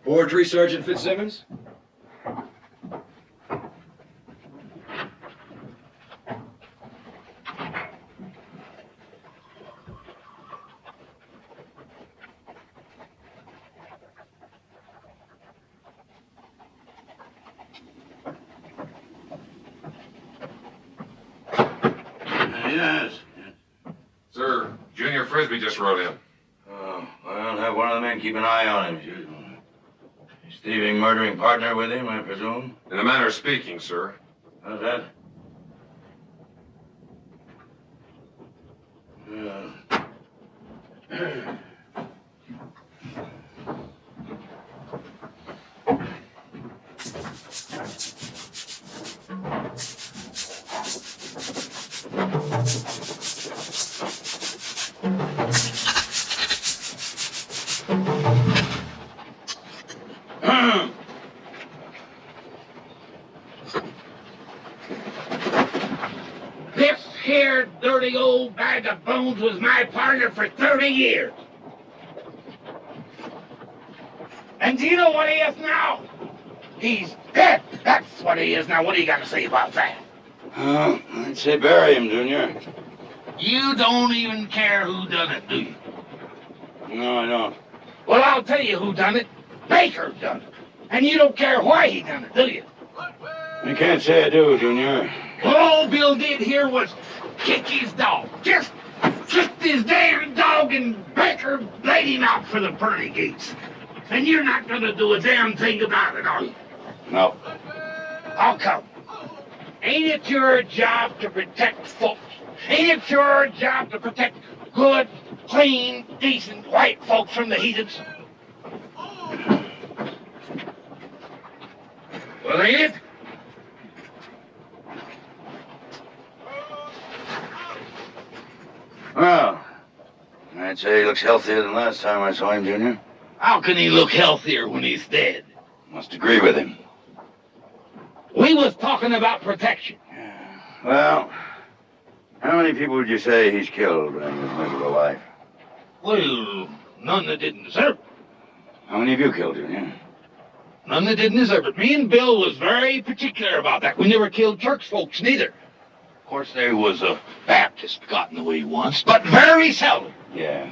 Forgery, Sergeant Fitzsimmons? Yes. Sir, Junior Frisbee just rode in. Oh, well, have one of the men keep an eye on him as usual. His thieving, murdering partner with him, I presume? In a manner of speaking, sir. How's that? This here dirty old bag of bones was my partner for 30 years. And do you know what he is now? He's dead. That's what he is now. What do you got to say about that? I'd say bury him, Junior. You don't even care who done it, do you? No, I don't. Well, I'll tell you who done it. Baker done it. And you don't care why he done it, do you? You can't say I do, Junior. Well, all Bill did here was kick his dog. Just kicked his damn dog, and Baker laid him out for the pearly gates. And you're not going to do a damn thing about it, are you? No. How come? Ain't it your job to protect folks? Ain't it your job to protect good, clean, decent white folks from the heathens? Well, ain't it? Well, I'd say he looks healthier than last time I saw him, Junior. How can he look healthier when he's dead? Must agree with him. We was talking about protection. Well, how many people would you say he's killed during his miserable life? Well, none that didn't deserve it. How many have you killed, Junior? None that didn't deserve it. Me and Bill was very particular about that. We never killed church folks, neither. Of course, there was a Baptist got in the way once, but very seldom. Yeah.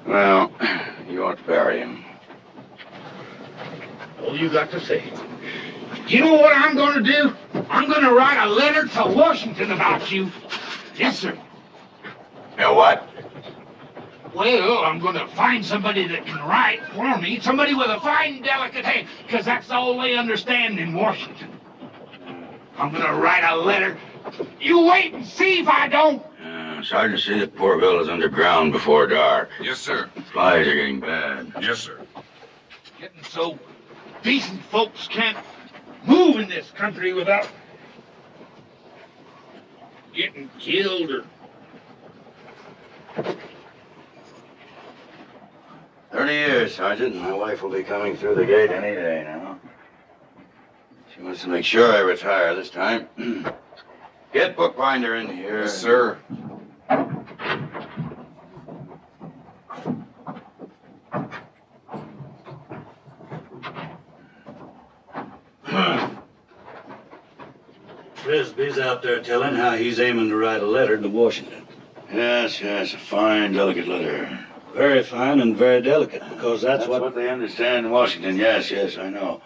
Well, you ought to bury him. All you got to say. You know what I'm going to do? I'm going to write a letter to Washington about you. Yes, sir. You know what? Well, I'm going to find somebody that can write for me, somebody with a fine, delicate hand, because that's all they understand in Washington. I'm going to write a letter. You wait and see if I don't. Sergeant, see that poor Bill is underground before dark. Yes, sir. Flies are getting bad. Yes, sir. Getting so decent folks can't move in this country without getting killed or... 30 years, Sergeant. My wife will be coming through the gate any day now. She wants to make sure I retire this time. Get Bookbinder in here. Yes, sir. Frisbee's out there telling how he's aiming to write a letter to Washington. Yes, yes, a fine, delicate letter. Very fine and very delicate, because that's what they understand in Washington. Yes, yes, I know.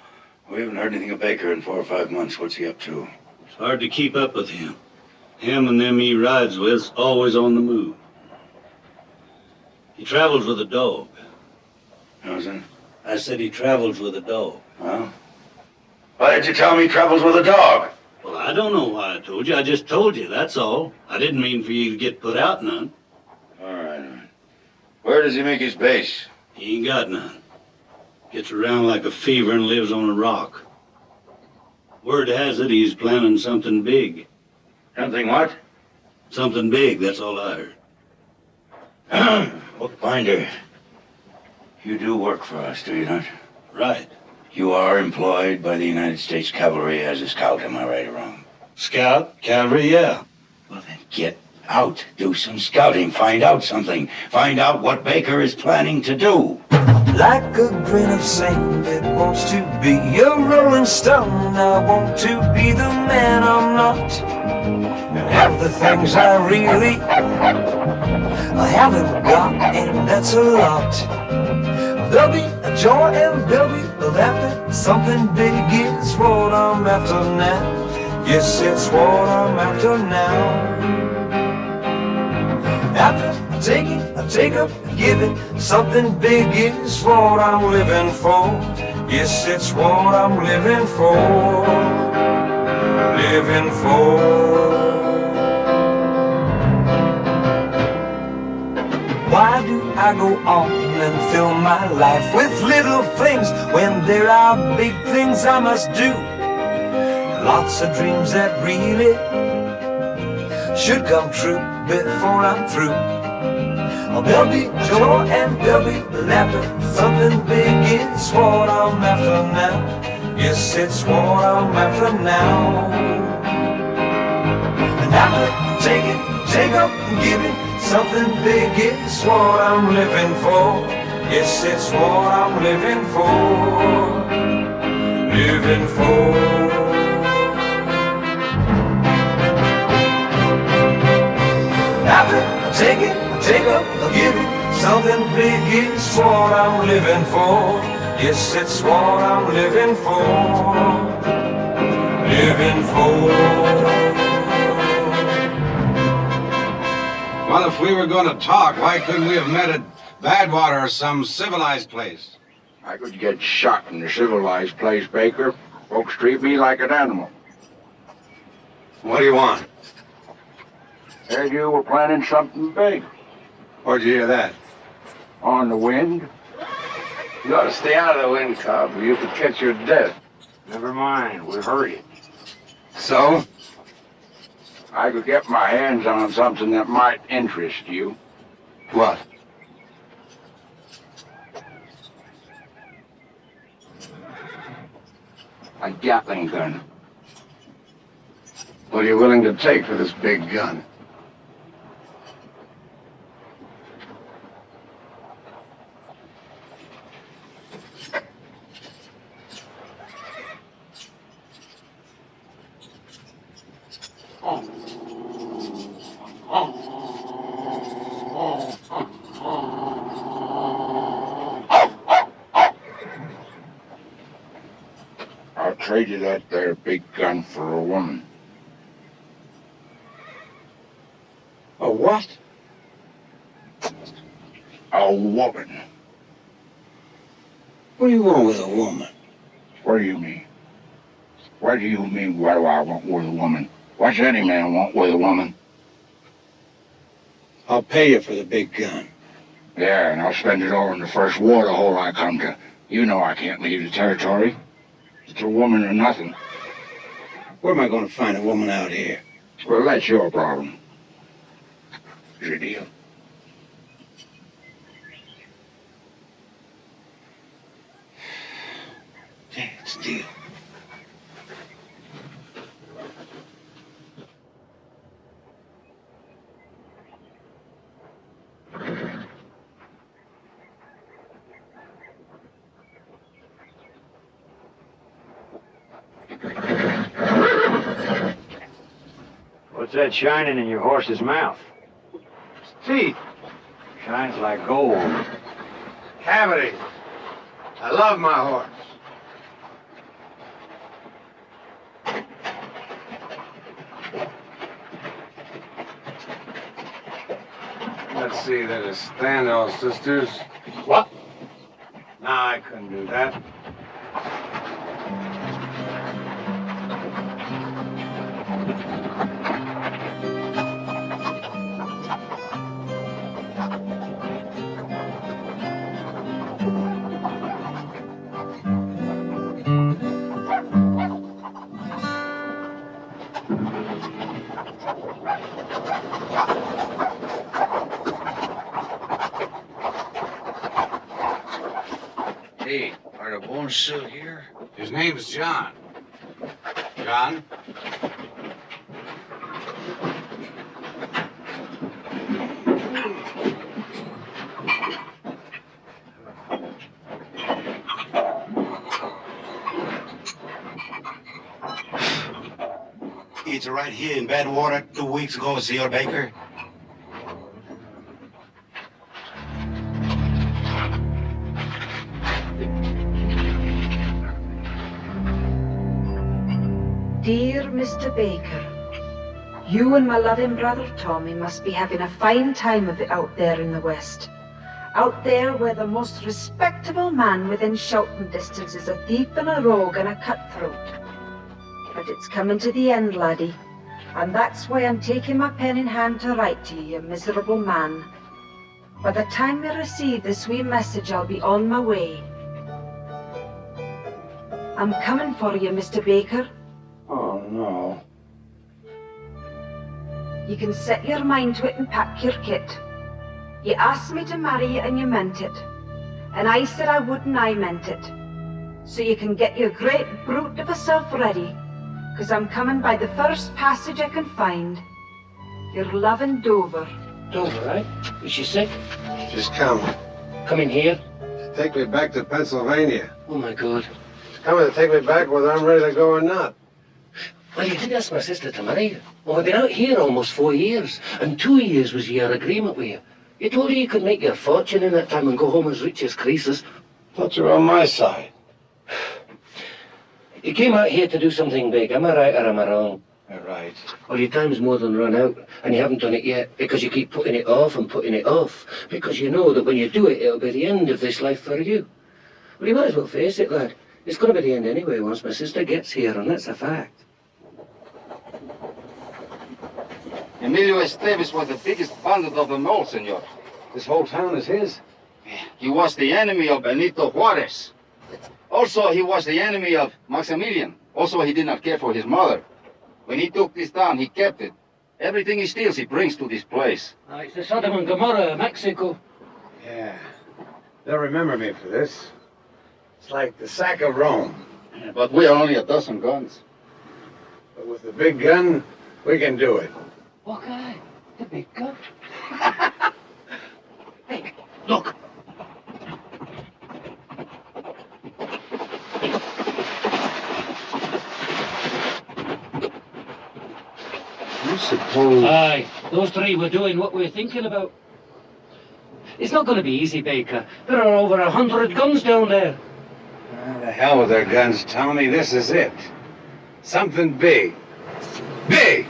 We haven't heard anything of Baker in 4 or 5 months. What's he up to? It's hard to keep up with him. Him and them he rides with's always on the move. He travels with a dog. How's that? I said he travels with a dog. Well, why did you tell me he travels with a dog? Well, I don't know why I told you. I just told you, that's all. I didn't mean for you to get put out none. All right, all right. Where does he make his base? He ain't got none. Gets around like a fever and lives on a rock. Word has it he's planning something big. Something what? Something big, that's all I heard. Bookbinder, you do work for us, do you not? Right. You are employed by the United States Cavalry as a scout, am I right or wrong? Scout, cavalry, yeah. Well, then get out. Do some scouting. Find out something. Find out what Baker is planning to do. Like a grain of sand that wants to be a rolling stone. I want to be the man I'm not, and have the things I really haven't got, and that's a lot. There'll be a joy and there'll be a laughter. Something big is what I'm after now. Yes, it's what I'm after now. After taking, I take up, giving. Something big is what I'm living for. Yes, it's what I'm living for. Living for. Why do I go on and fill my life with little things when there are big things I must do? Lots of dreams that really should come true before I'm through. Oh, there'll be joy and there'll be laughter. Something big is what I'm after now. Yes, it's what I'm after now. And after taking, take up and giving, something big is what I'm living for. Yes, it's what I'm living for. Living for. After taking, take up, giving, something big is what I'm living for. Yes, it's what I'm living for. Living for. Well, if we were going to talk, why couldn't we have met at Badwater or some civilized place? I could get shot in a civilized place, Baker. Folks treat me like an animal. What do you want? Heard you were planning something big. Where'd you hear that? On the wind. You ought to stay out of the wind, Cub, or you could catch your death. Never mind, we heard it. So? I could get my hands on something that might interest you. What? A Gatling gun. What are you willing to take for this big gun? I'll trade you that there big gun for a woman. A what? A woman. What do you want with a woman? What do you mean? What do you mean, what do I want with a woman? What's any man want with a woman? I'll pay you for the big gun. Yeah, and I'll spend it all in the first water hole I come to. You know I can't leave the territory. It's a woman or nothing. Where am I going to find a woman out here? Well, that's your problem. Your deal. Yeah, it's a deal. What's that shining in your horse's mouth? Teeth. Shines like gold. Cavity. I love my horse. Let's see, that is Standoff Sisters. What? Nah, I couldn't do that. Hey, are the bones still here? His name's John. John? It's right here in Badwater 2 weeks ago, Senor Baker. Dear Mr. Baker, you and my loving brother Tommy must be having a fine time of it out there in the West. Out there where the most respectable man within shouting distance is a thief and a rogue and a cutthroat. But it's coming to the end, laddie, and that's why I'm taking my pen in hand to write to you, you miserable man. By the time you receive this wee message, I'll be on my way. I'm coming for you, Mr. Baker. Oh, no. You can set your mind to it and pack your kit. You asked me to marry you and you meant it. And I said I would and I meant it. So you can get your great brute of a self ready, 'cause I'm coming by the first passage I can find. Your loving Dover. Dover, right? Is she sick? She's coming. Coming here? Take me back to Pennsylvania. Oh, my God. She's coming to take me back whether I'm ready to go or not. Well, you did ask my sister to marry you. Well, we've been out here almost 4 years, and 2 years was your agreement with you. You told her you could make your fortune in that time and go home as rich as Croesus. Thought you were on my side. You came out here to do something big. Am I right or am I wrong? You're right. Well, your time's more than run out, and you haven't done it yet because you keep putting it off and putting it off, because you know that when you do it, it'll be the end of this life for you. Well, you might as well face it, lad. It's going to be the end anyway once my sister gets here, and that's a fact. Emilio Estevez was the biggest bandit of them all, senor. This whole town is his? He was the enemy of Benito Juarez. Also, he was the enemy of Maximilian. Also, he did not care for his mother. When he took this town, he kept it. Everything he steals, he brings to this place. It's the Sodom and Gomorrah of Mexico. Yeah. They'll remember me for this. It's like the sack of Rome. But we are only a dozen guns. But with the big gun, we can do it. What guy? The big gun? Hey, look. You suppose... Aye, those three were doing what we're thinking about. It's not going to be easy, Baker. There are over 100 guns down there. The hell with their guns, Tony. This is it. Something big. Big!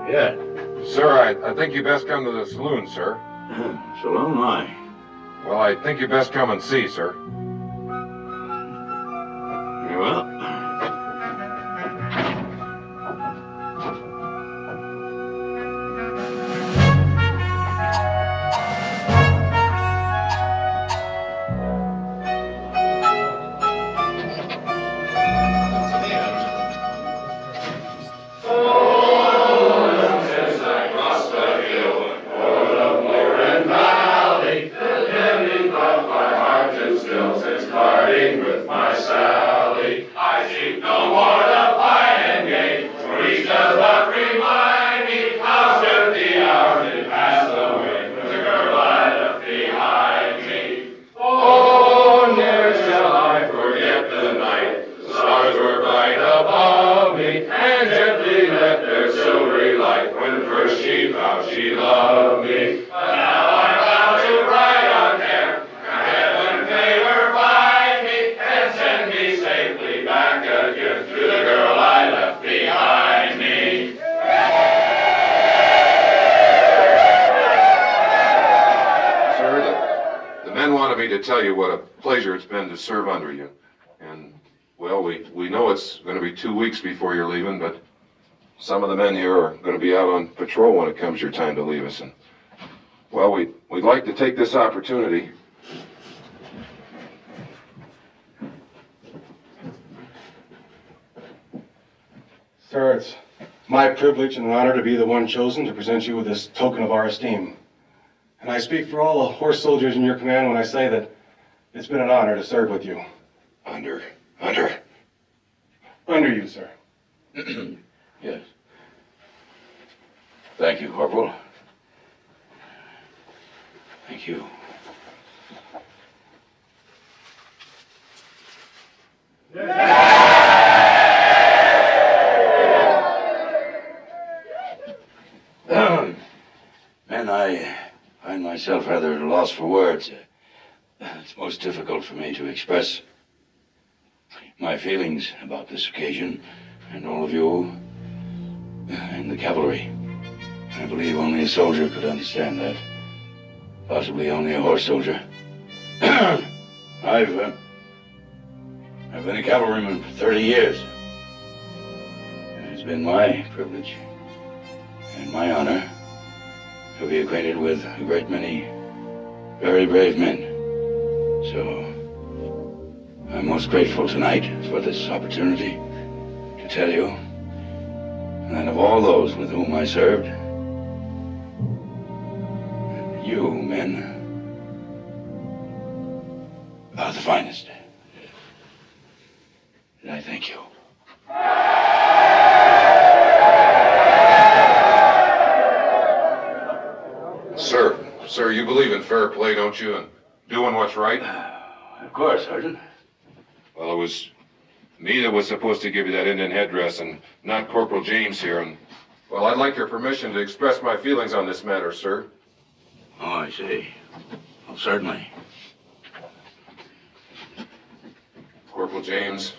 Yeah. Sir, I think you best come to the saloon, sir. Saloon, why? Well, I think you best come and see, sir. Very well. Tell you what a pleasure it's been to serve under you. And, well, we know it's going to be 2 weeks before you're leaving, but some of the men here are going to be out on patrol when it comes your time to leave us. And, well, we'd like to take this opportunity. Sir, it's my privilege and an honor to be the one chosen to present you with this token of our esteem. And I speak for all the horse soldiers in your command when I say that it's been an honor to serve with you. Under you, sir. Yes. Thank you, Corporal. Thank you. Man, I find myself rather at a loss for words. It's most difficult for me to express my feelings about this occasion and all of you in the cavalry. I believe only a soldier could understand that. Possibly only a horse soldier. I've been a cavalryman for 30 years. And it's been my privilege and my honor to be acquainted with a great many very brave men. So I'm most grateful tonight for this opportunity to tell you that of all those with whom I served, you men are the finest. And I thank you. Sir, you believe in fair play, don't you? And doing what's right? Of course, Sergeant. Well, it was me that was supposed to give you that Indian headdress and not Corporal James here. And, well, I'd like your permission to express my feelings on this matter, sir. Oh, I see. Well, certainly. Corporal James,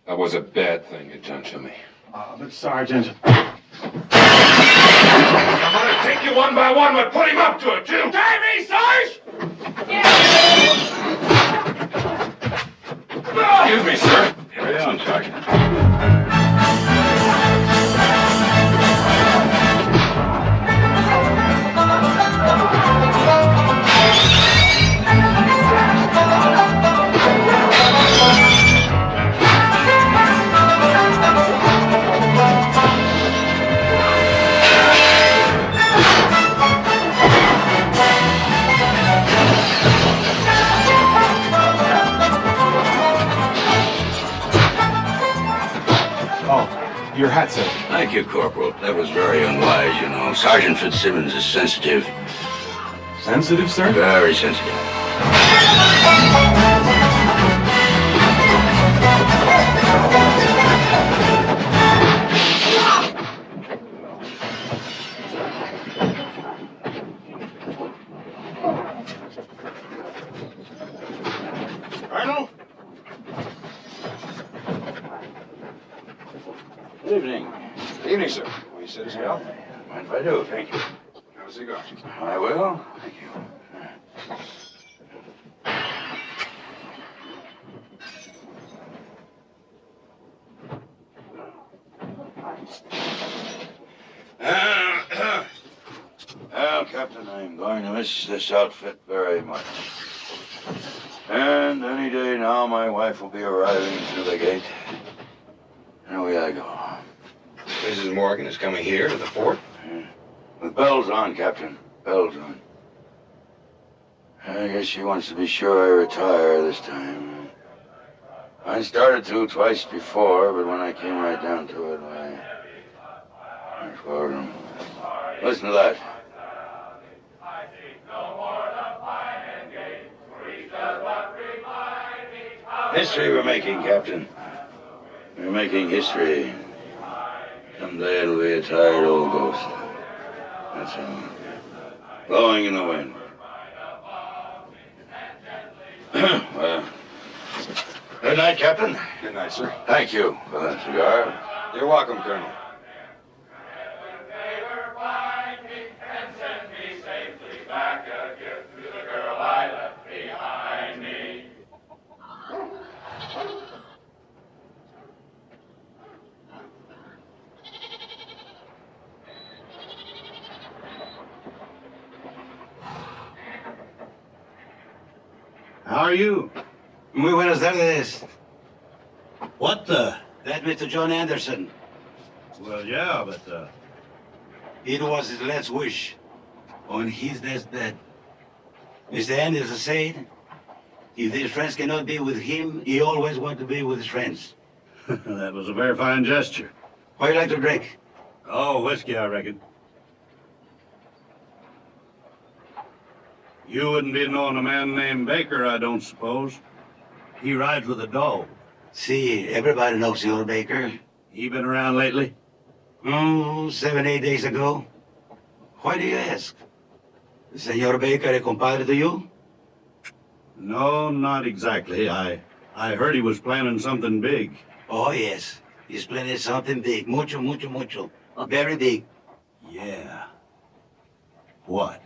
that was a bad thing you done to me. But Sergeant... I'm gonna take you one by one, but put him up to it, too. Davey, Sarge! Excuse me, sir. Carry on, Sergeant. Your hat, sir. Thank you, Corporal. That was very unwise, you know. Sergeant Fitzsimmons is sensitive. Sensitive, sir? Very sensitive. Colonel? Good evening. Good evening, sir. Will you sit as well? Mind if I do? Thank you. Have a cigar. I will. Thank you. Well, Captain, I'm going to miss this outfit very much. And any day now, my wife will be arriving through the gate. And away I go. Mrs. Morgan is coming here to the fort? Yeah. With bells on, Captain. Bells on. I guess she wants to be sure I retire this time. I started to twice before, but when I came right down to it, I told him. Listen to that. History we're making, Captain. We're making history. Someday it'll be a tired old ghost. That's all. Blowing in the wind. Well, good night, Captain. Good night, sir. Thank you for that cigar. You're welcome, Colonel. Behind me. How are you? Muy buenas tardes. What the? That Mr. John Anderson. Well, yeah, but, It was his last wish on his deathbed. Mr. Anderson said, if his friends cannot be with him, he always wants to be with his friends. that was a very fine gesture. What do you like to drink? Oh, whiskey, I reckon. You wouldn't be knowing a man named Baker, I don't suppose. He rides with a dog. See, everybody knows Senor Baker. He been around lately? Oh, 7, 8 days ago. Why do you ask? Senor Baker a compadre to you? No, not exactly. I heard he was planning something big. Oh, yes. He's planning something big. Mucho, mucho, mucho. Very big. Yeah. What?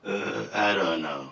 I don't know.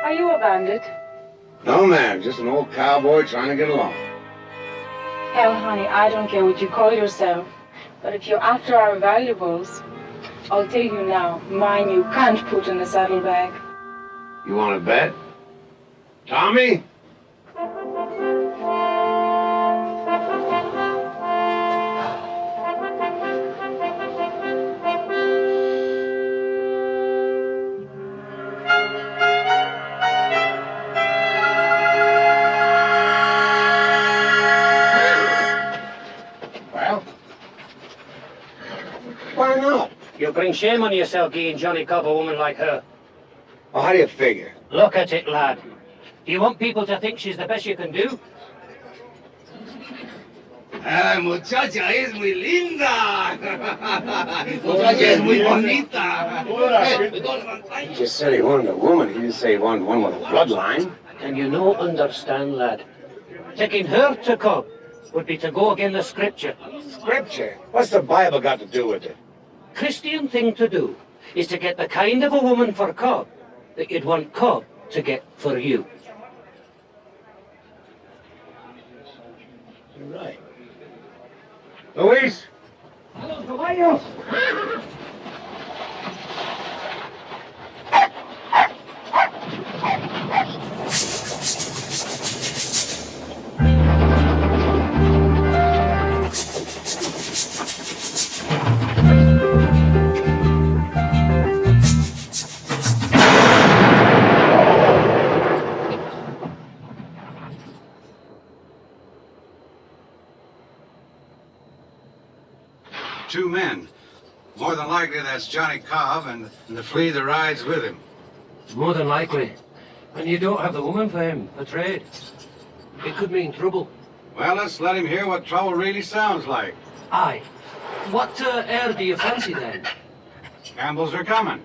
Are you a bandit? No, ma'am. Just an old cowboy trying to get along. Hell, honey, I don't care what you call yourself. But if you're after our valuables, I'll tell you now, mine you can't put in a saddlebag. You want to bet? Tommy? Well? Why not? You bring shame on yourself, Guy and Johnny Cobb, a woman like her. Well, how do you figure? Look at it, lad. Do you want people to think she's the best you can do? Ah, muchacha es muy linda. Muchacha es muy bonita. He just said he wanted a woman. He didn't say he wanted one with a bloodline. And you no understand, lad. Taking her to Cobb would be to go against the scripture. Scripture? What's the Bible got to do with it? Christian thing to do is to get the kind of a woman for Cobb that you'd want Cobb to get for you. You're right. Luis? Caballos. Two men. More than likely that's Johnny Cobb and the flea that rides with him. More than likely. And you don't have the woman for him, for trade. It could mean trouble. Well, let's let him hear what trouble really sounds like. Aye. What air do you fancy then? Campbells are coming.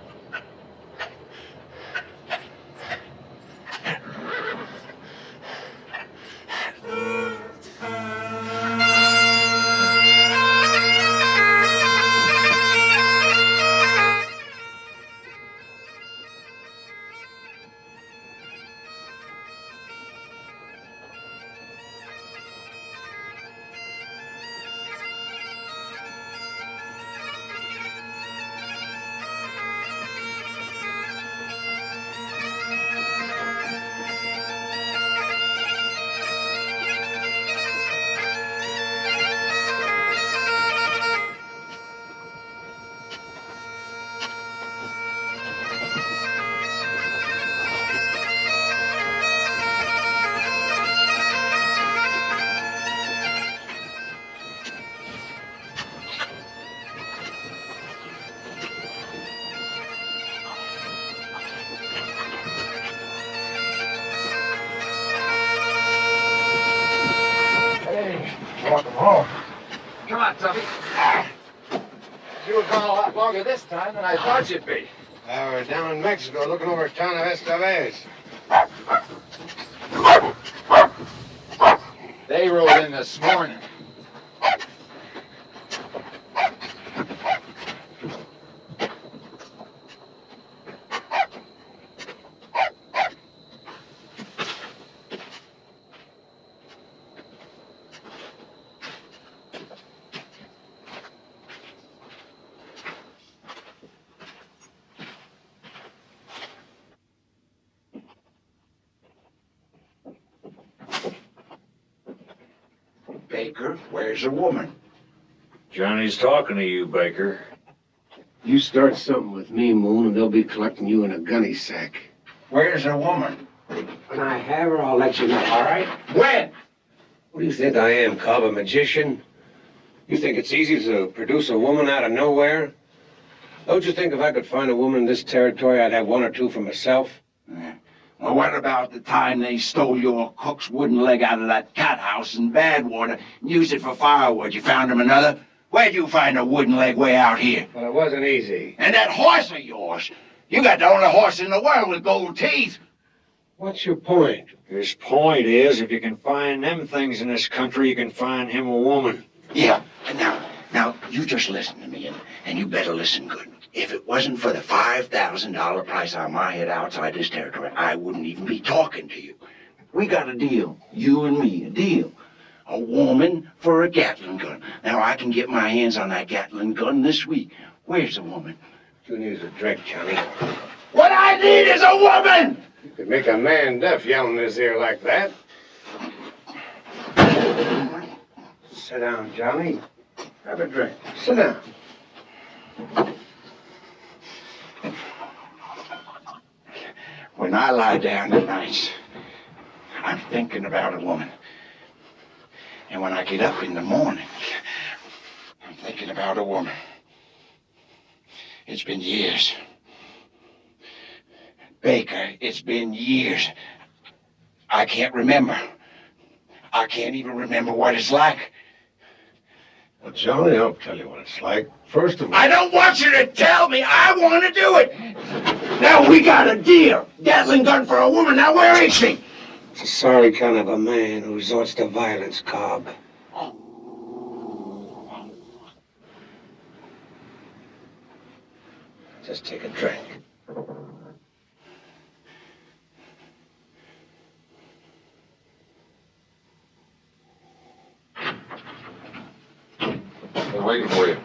longer this time than I thought you'd be. We're down in Mexico looking over a town of Escaldes. They rode in this morning. Baker, where's the woman? Johnny's talking to you, Baker. You start something with me, Moon, and they'll be collecting you in a gunny sack. Where's the woman? When I have her, I'll let you know, all right? When? What do you think I am, Cobb, a magician? You think it's easy to produce a woman out of nowhere? Don't you think if I could find a woman in this territory, I'd have one or two for myself? Well, what about the time they stole your cook's wooden leg out of that cat house in Badwater and used it for firewood? You found him another? Where'd you find a wooden leg way out here? Well, it wasn't easy. And that horse of yours? You got the only horse in the world with gold teeth. What's your point? His point is, if you can find them things in this country, you can find him a woman. Yeah, and now, you just listen to me, and you better listen good. If it wasn't for the $5,000 price on my head outside this territory, I wouldn't even be talking to you. We got a deal, you and me, a deal. A woman for a Gatling gun. Now, I can get my hands on that Gatling gun this week. Where's the woman? You need a drink, Johnny. What I need is a woman! You could make a man deaf yelling in his ear like that. Sit down, Johnny. Have a drink. Sit down. When I lie down at night, I'm thinking about a woman. And when I get up in the morning, I'm thinking about a woman. It's been years. Baker, it's been years. I can't remember. I can't even remember what it's like. Well, Johnny, I'll tell you what it's like. First of all... I don't want you to tell me. I want to do it. Now, we got a deal. Gatling gun for a woman. Now, where is she? It's a sorry kind of a man who resorts to violence, Cobb. Just take a drink. They're waiting for you.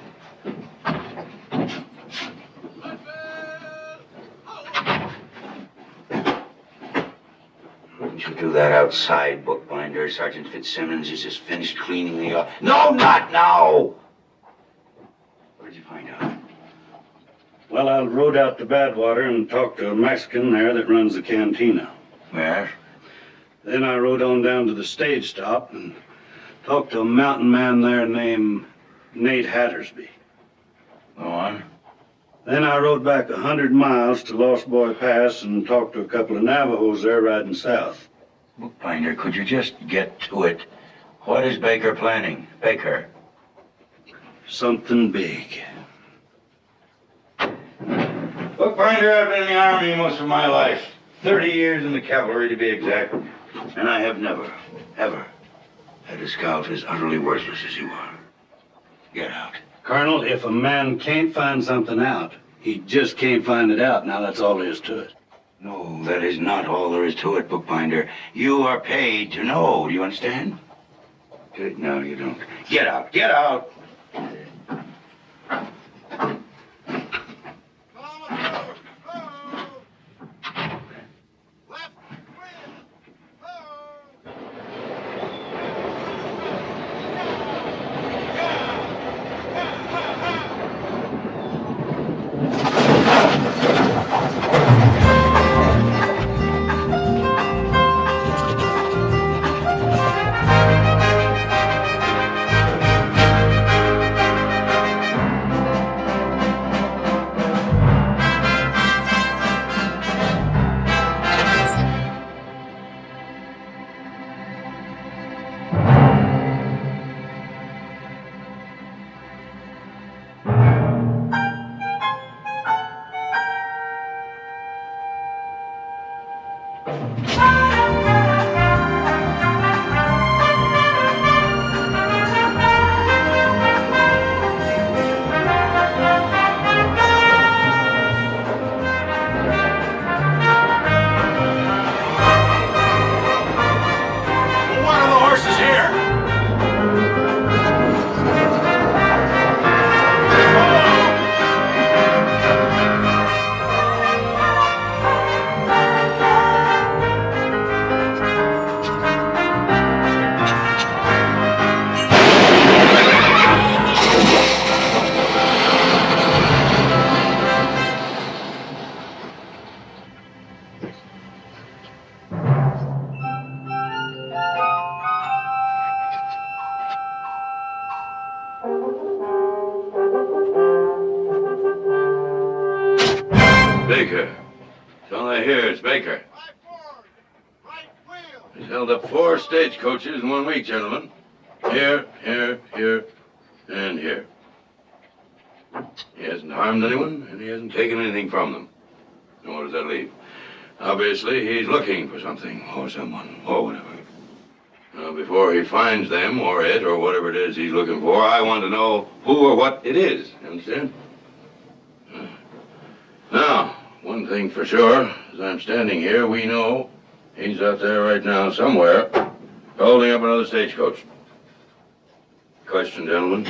Wouldn't you do that outside, bookbinder? Sergeant Fitzsimmons has just finished cleaning the office. No, not now. What did you find out? Well, I rode out to Badwater and talked to a Mexican there that runs the cantina. Yes? Then I rode on down to the stage stop and talked to a mountain man there named Nate Hattersby. Go on. Then I rode back 100 miles to Lost Boy Pass and talked to a couple of Navajos there riding south. Bookbinder, could you just get to it? What is Baker planning? Baker? Something big. Bookbinder, I've been in the Army most of my life. 30 years in the cavalry, to be exact. And I have never, ever had a scout as utterly worthless as you are. Get out. Colonel, if a man can't find something out, he just can't find it out. Now, that's all there is to it. No, that is not all there is to it, Bookbinder. You are paid to know. Do you understand? Good. No, you don't. Get out. Get out. One of the horses here. Baker. That's all I hear is Baker. He's held up 4 stagecoaches in 1 week, gentlemen. Here, here, here, and here. He hasn't harmed anyone, and he hasn't taken anything from them. And what does that leave? Obviously, he's looking for something, or someone, or whatever. Now, before he finds them, or it, or whatever it is he's looking for, I want to know who or what it is. You understand? Now, one thing for sure, as I'm standing here, we know he's out there right now somewhere, holding up another stagecoach. Question, gentlemen,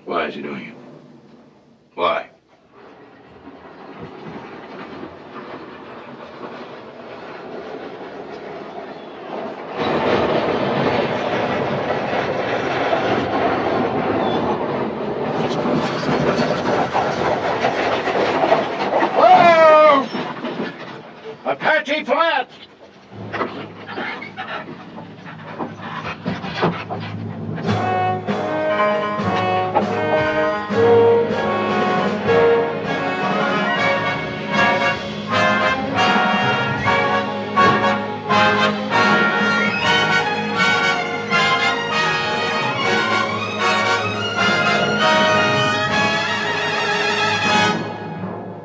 why is he doing it? Why? Apache Flat!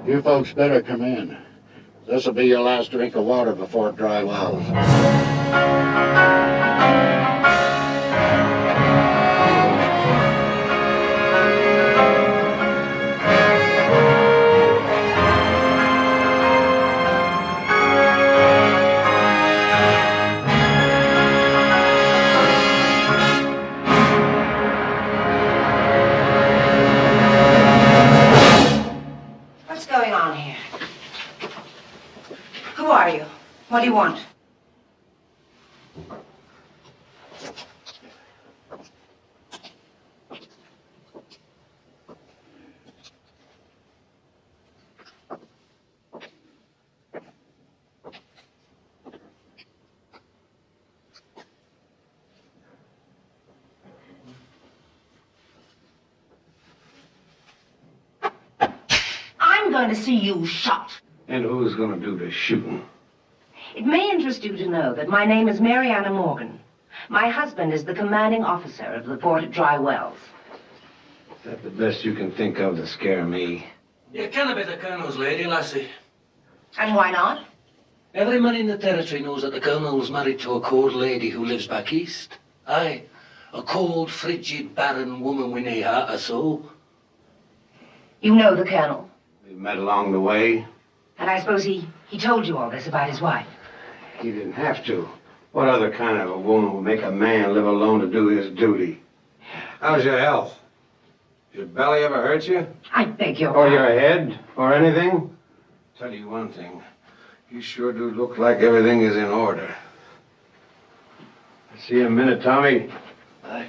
You folks better come in. This'll be your last drink of water before dry wells. What's going on here? Who are you? What do you want? I'm going to see you shot. And who's going to do the shooting? It may interest you to know that my name is Mariana Morgan. My husband is the commanding officer of the fort at Dry Wells. Is that the best you can think of to scare me? You can't be the Colonel's lady, lassie. And why not? Every man in the territory knows that the Colonel's married to a cold lady who lives back east. Aye, a cold, frigid, barren woman with nae heart or soul. You know the Colonel. We met along the way. And I suppose he told you all this about his wife. He didn't have to. What other kind of a woman would make a man live alone to do his duty? How's your health? Your belly ever hurt you? I beg your Or pardon. your head? Or anything? Tell you one thing. You sure do look like everything is in order. See you in a minute, Tommy. Aye.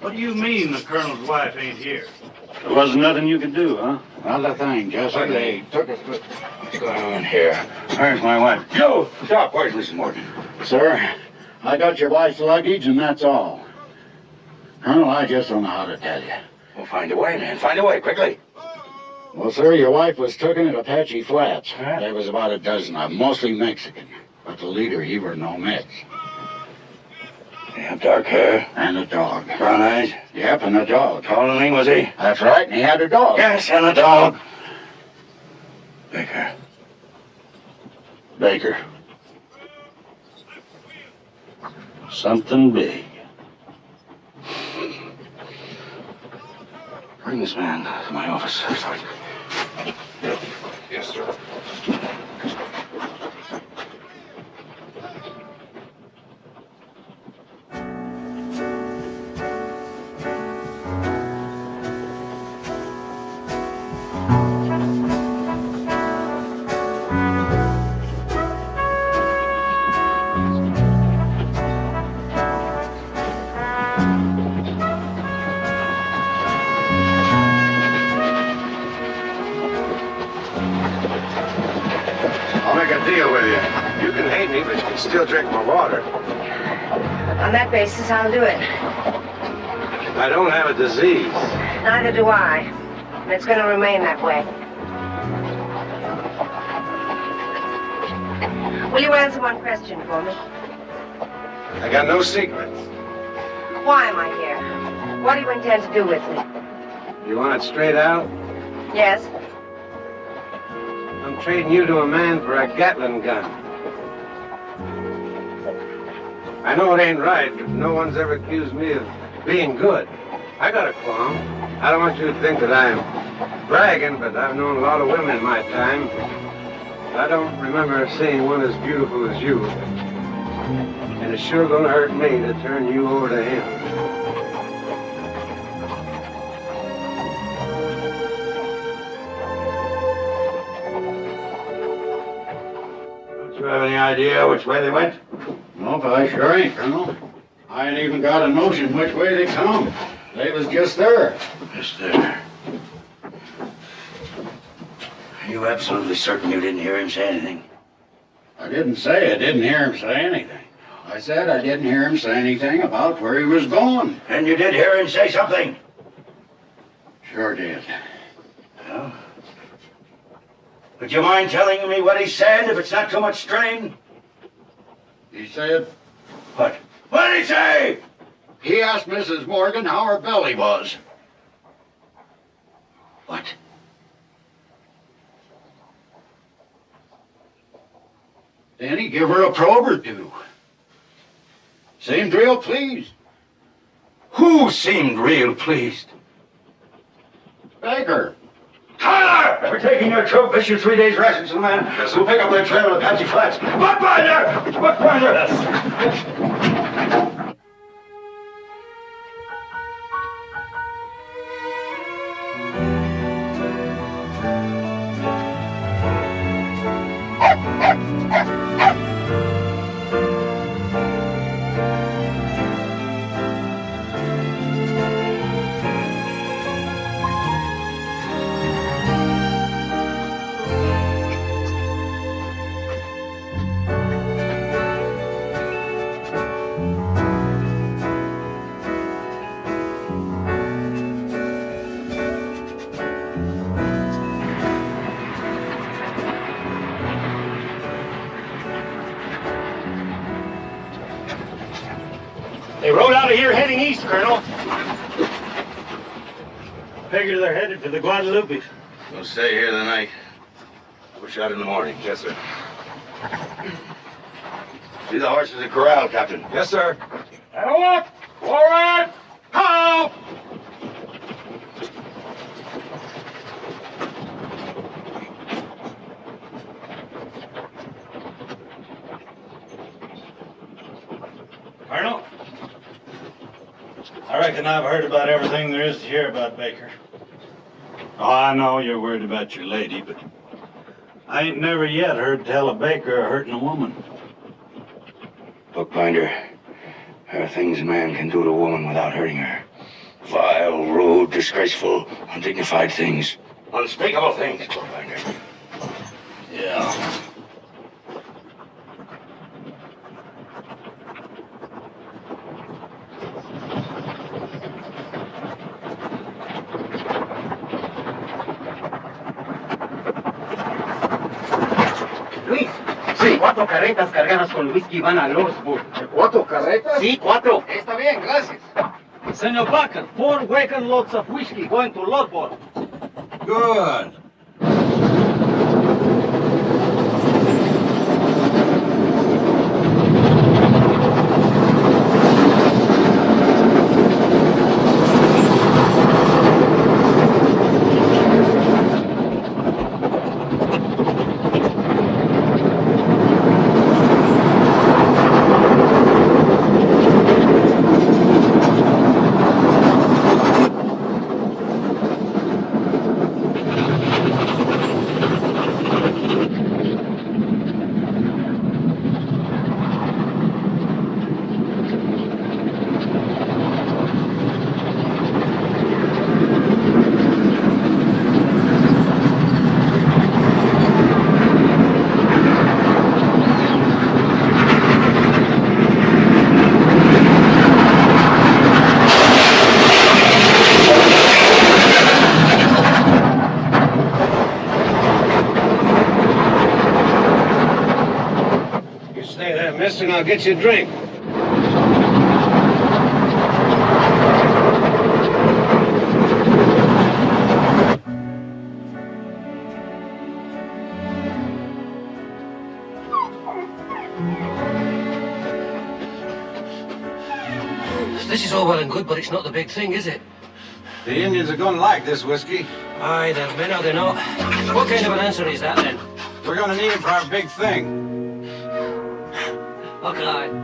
What do you mean the colonel's wife ain't here? There wasn't nothing you could do, huh? Not a thing, Jesse. They took us. What's going on here? Where's my wife? You! Stop! Where's Mrs. Morgan? Sir, I got your wife's luggage, and that's all. Colonel, I just don't know how to tell you. Well, find a way, man. Find a way, quickly. Well, sir, your wife was taken at Apache Flats. There was about a dozen of them, mostly Mexican. But the leader, he were no mix. They have dark hair. And a dog. Brown eyes. Yep, and a dog. Tall and lean, was he? That's right, and he had a dog. Yes, and a dog. Baker. Baker. Something big. Bring this man to my office, Sergeant. Yes, sir. Deal with you. You can hate me, but you can still drink my water. On that basis, I'll do it. I don't have a disease. Neither do I. And it's going to remain that way. Will you answer one question for me? I got no secrets. Why am I here? What do you intend to do with me? You want it straight out? Yes. I'm trading you to a man for a Gatling gun. I know it ain't right, but no one's ever accused me of being good. I got a qualm. I don't want you to think that I'm bragging, but I've known a lot of women in my time. I don't remember seeing one as beautiful as you. And it's sure gonna hurt me to turn you over to him. Do you have any idea which way they went? No, but I sure ain't, Colonel. I ain't even got a notion which way they come. They was just there. Just there. Are you absolutely certain you didn't hear him say anything? I didn't say I didn't hear him say anything. I said I didn't hear him say anything about where he was going. And you did hear him say something? Sure did. Well, would you mind telling me what he said, if it's not too much strain? He said... What? What did he say? He asked Mrs. Morgan how her belly was. What? Then he give her a probe or two. Seemed real pleased. Who seemed real pleased? Baker. Tyler! We're taking your troop, issue 3 days rations to the man. Yes, we'll pick up that trail at Apache Flats. Bookbinder! Bookbinder! They rode out of here heading east, Colonel. Figure they're headed for the Guadalupe. We'll stay here the night. Push out in the morning. Yes, sir. See the horses in corral, Captain. Yes, sir. That'll look. Forward. Halt. Colonel, I reckon I've heard about everything there is to hear about Baker. Oh, I know you're worried about your lady, but I ain't never yet heard tell of Baker hurting a woman. Bookbinder, there are things a man can do to a woman without hurting her. Vile, rude, disgraceful, undignified things. Unspeakable things. Yeah. Luis, sí. 4 carretas cargadas con whisky van a Lordsburg. ¿4 carretas? Sí, 4. Está bien, gracias. Senor Baker, 4 wagon loads of whiskey going to Lordsburg. Good. Stay there, mister, and I'll get you a drink. This is all well and good, but it's not the big thing, is it? The Indians are gonna like this whiskey. Aye, they're men or they're not. What kind of an answer is that, then? We're gonna need it for our big thing. Okay.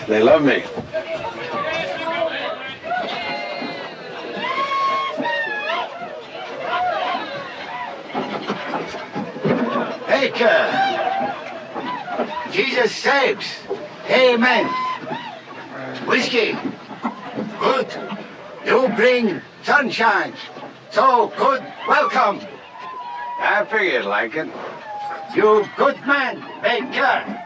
They love me. Baker! Jesus saves. Amen. Whiskey. Good. You bring sunshine. So good. Welcome. I figured like it. You good man, Baker.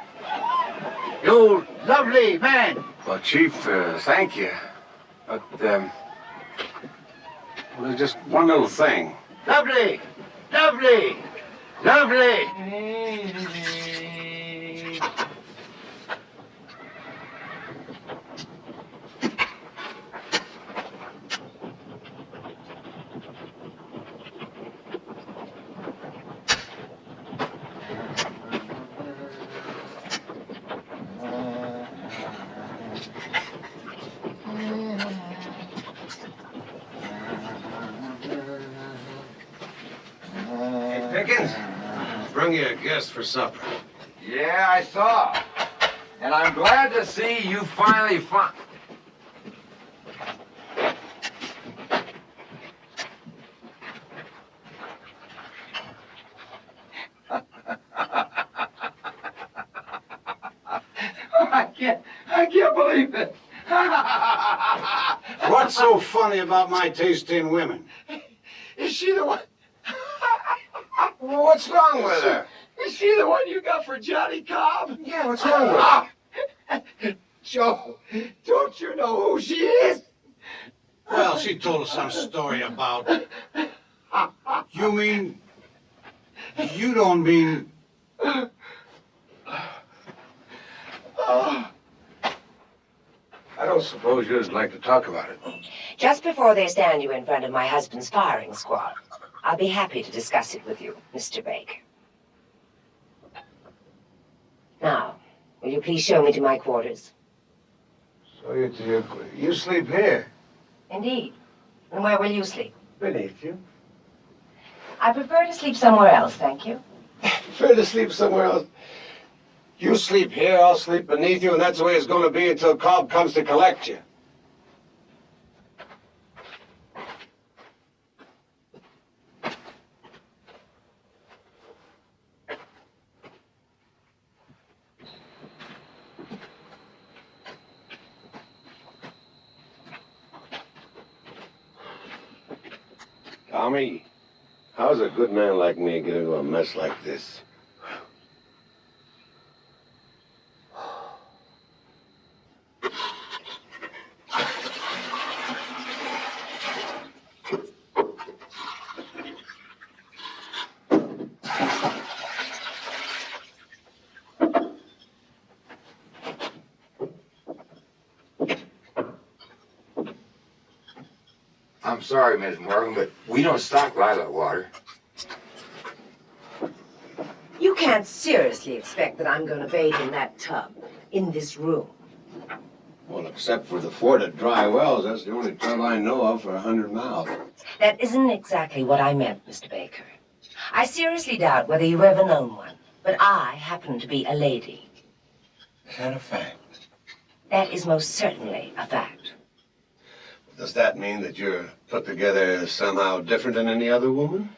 You lovely man. Well, Chief, thank you. But, well, there's just one little thing. Lovely. Lovely. Lovely. Hey, Pickens, bring you a guest for supper. Yeah, I saw. And I'm glad to see you finally found... I can't believe it. What's so funny about my taste in women? Is she the one? Well, what's wrong with her? Is she the one you got for Johnny Cobb? Yeah, what's wrong with her? Joe, don't you know who she is? Well, she told us some story about... You mean... You don't mean... Oh, don't suppose you'd like to talk about it. Just before they stand you in front of my husband's firing squad, I'll be happy to discuss it with you, Mr. Baker. Now, will you please show me to my quarters? So you sleep here? Indeed. And where will you sleep? Beneath you. I prefer to sleep somewhere else, thank you. Prefer to sleep somewhere else. You sleep here, I'll sleep beneath you, and that's the way it's going to be until Cobb comes to collect you. Tommy, how's a good man like me get into a mess like this? I'm sorry, Miss Morgan, but we don't stock lilac water. You can't seriously expect that I'm going to bathe in that tub, in this room. Well, except for the fort at Dry Wells, that's the only tub I know of for 100 miles. That isn't exactly what I meant, Mr. Baker. I seriously doubt whether you've ever known one, but I happen to be a lady. Is that a fact? That is most certainly a fact. Does that mean that you're put together somehow different than any other woman?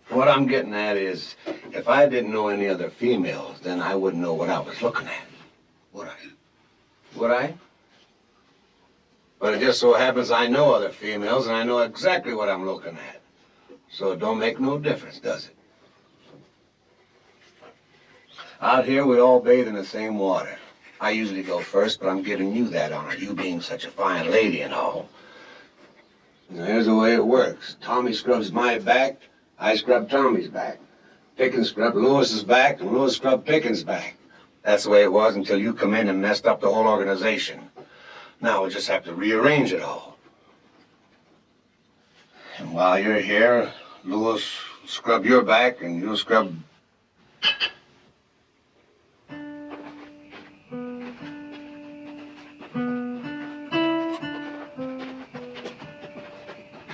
What I'm getting at is, if I didn't know any other females, then I wouldn't know what I was looking at. Would I? Would I? But it just so happens I know other females, and I know exactly what I'm looking at. So it don't make no difference, does it? Out here, we all bathe in the same water. I usually go first, but I'm giving you that honor, you being such a fine lady and all. Now, here's the way it works. Tommy scrubs my back, I scrub Tommy's back. Pickens scrubbed Lewis's back, and Lewis scrubbed Pickens' back. That's the way it was until you come in and messed up the whole organization. Now we just have to rearrange it all. And while you're here, Lewis scrub your back, and you'll scrub...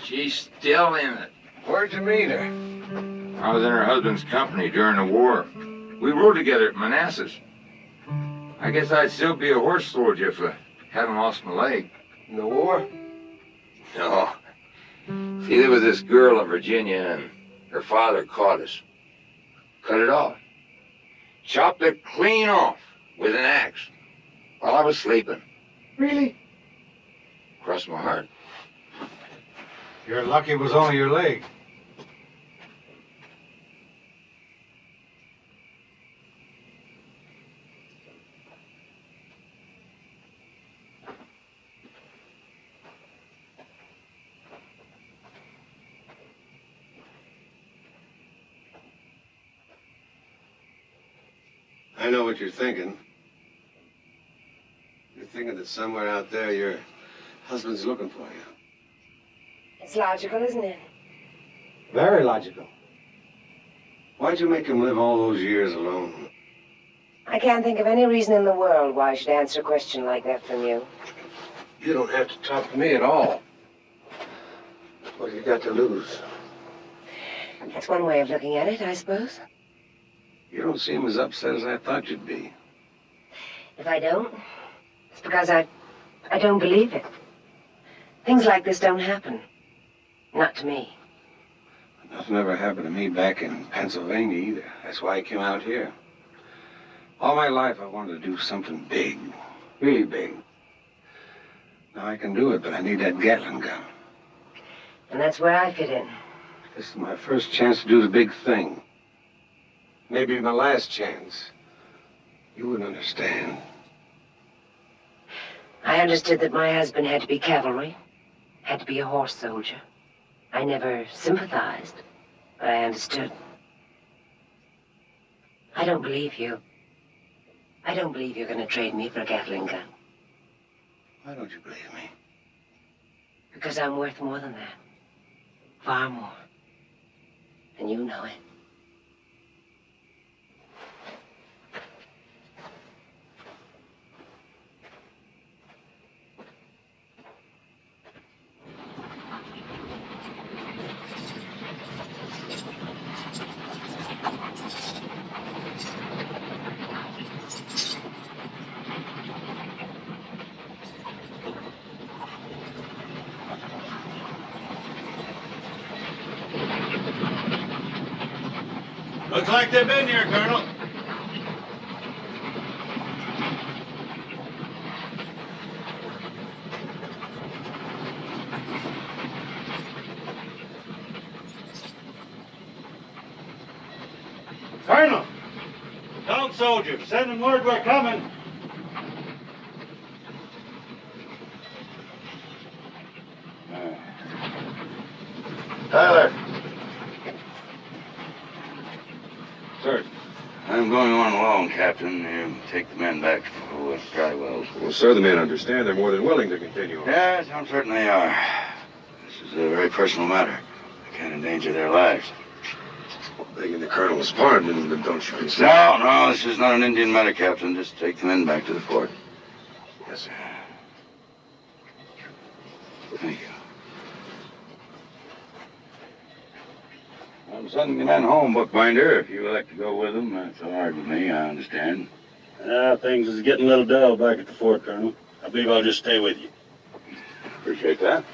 She's still in it. Where'd you meet her? I was in her husband's company during the war. We rode together at Manassas. I guess I'd still be a horse soldier if I hadn't lost my leg. In the war? No. See, there was this girl in Virginia, and her father caught us. Cut it off. Chopped it clean off with an axe while I was sleeping. Really? Crossed my heart. You're lucky it was only your leg. I know what you're thinking. You're thinking that somewhere out there your husband's looking for you. It's logical, isn't it? Very logical. Why'd you make him live all those years alone? I can't think of any reason in the world why I should answer a question like that from you. You don't have to talk to me at all. What have you got to lose? That's one way of looking at it, I suppose. You don't seem as upset as I thought you'd be. If I don't, it's because I don't believe it. Things like this don't happen. Not to me. Nothing ever happened to me back in Pennsylvania either. That's why I came out here. All my life I wanted to do something big. Really big. Now I can do it, but I need that Gatling gun. And that's where I fit in. This is my first chance to do the big thing. Maybe my last chance. You wouldn't understand. I understood that my husband had to be cavalry, had to be a horse soldier. I never sympathized, but I understood. I don't believe you. I don't believe you're going to trade me for a Gatling gun. Why don't you believe me? Because I'm worth more than that. Far more. And you know it. Looks like they've been here, Colonel. Colonel! Don't, soldier. Send them word we're coming. Tyler. Sir. I'm going on alone, Captain. You take the men back to Drywell's. Well, sir, the men understand. They're more than willing to continue on. Yes, I'm certain they are. This is a very personal matter. I can't endanger their lives. Begging the colonel's pardon, but don't you consider... No, this is not an Indian matter, Captain. Just take the men back to the fort. Yes, sir. Thank you. I'm sending the men home, Bookbinder. If you like to go with them, that's all right with me, I understand. Things is getting a little dull back at the fort, Colonel. I believe I'll just stay with you. Appreciate that.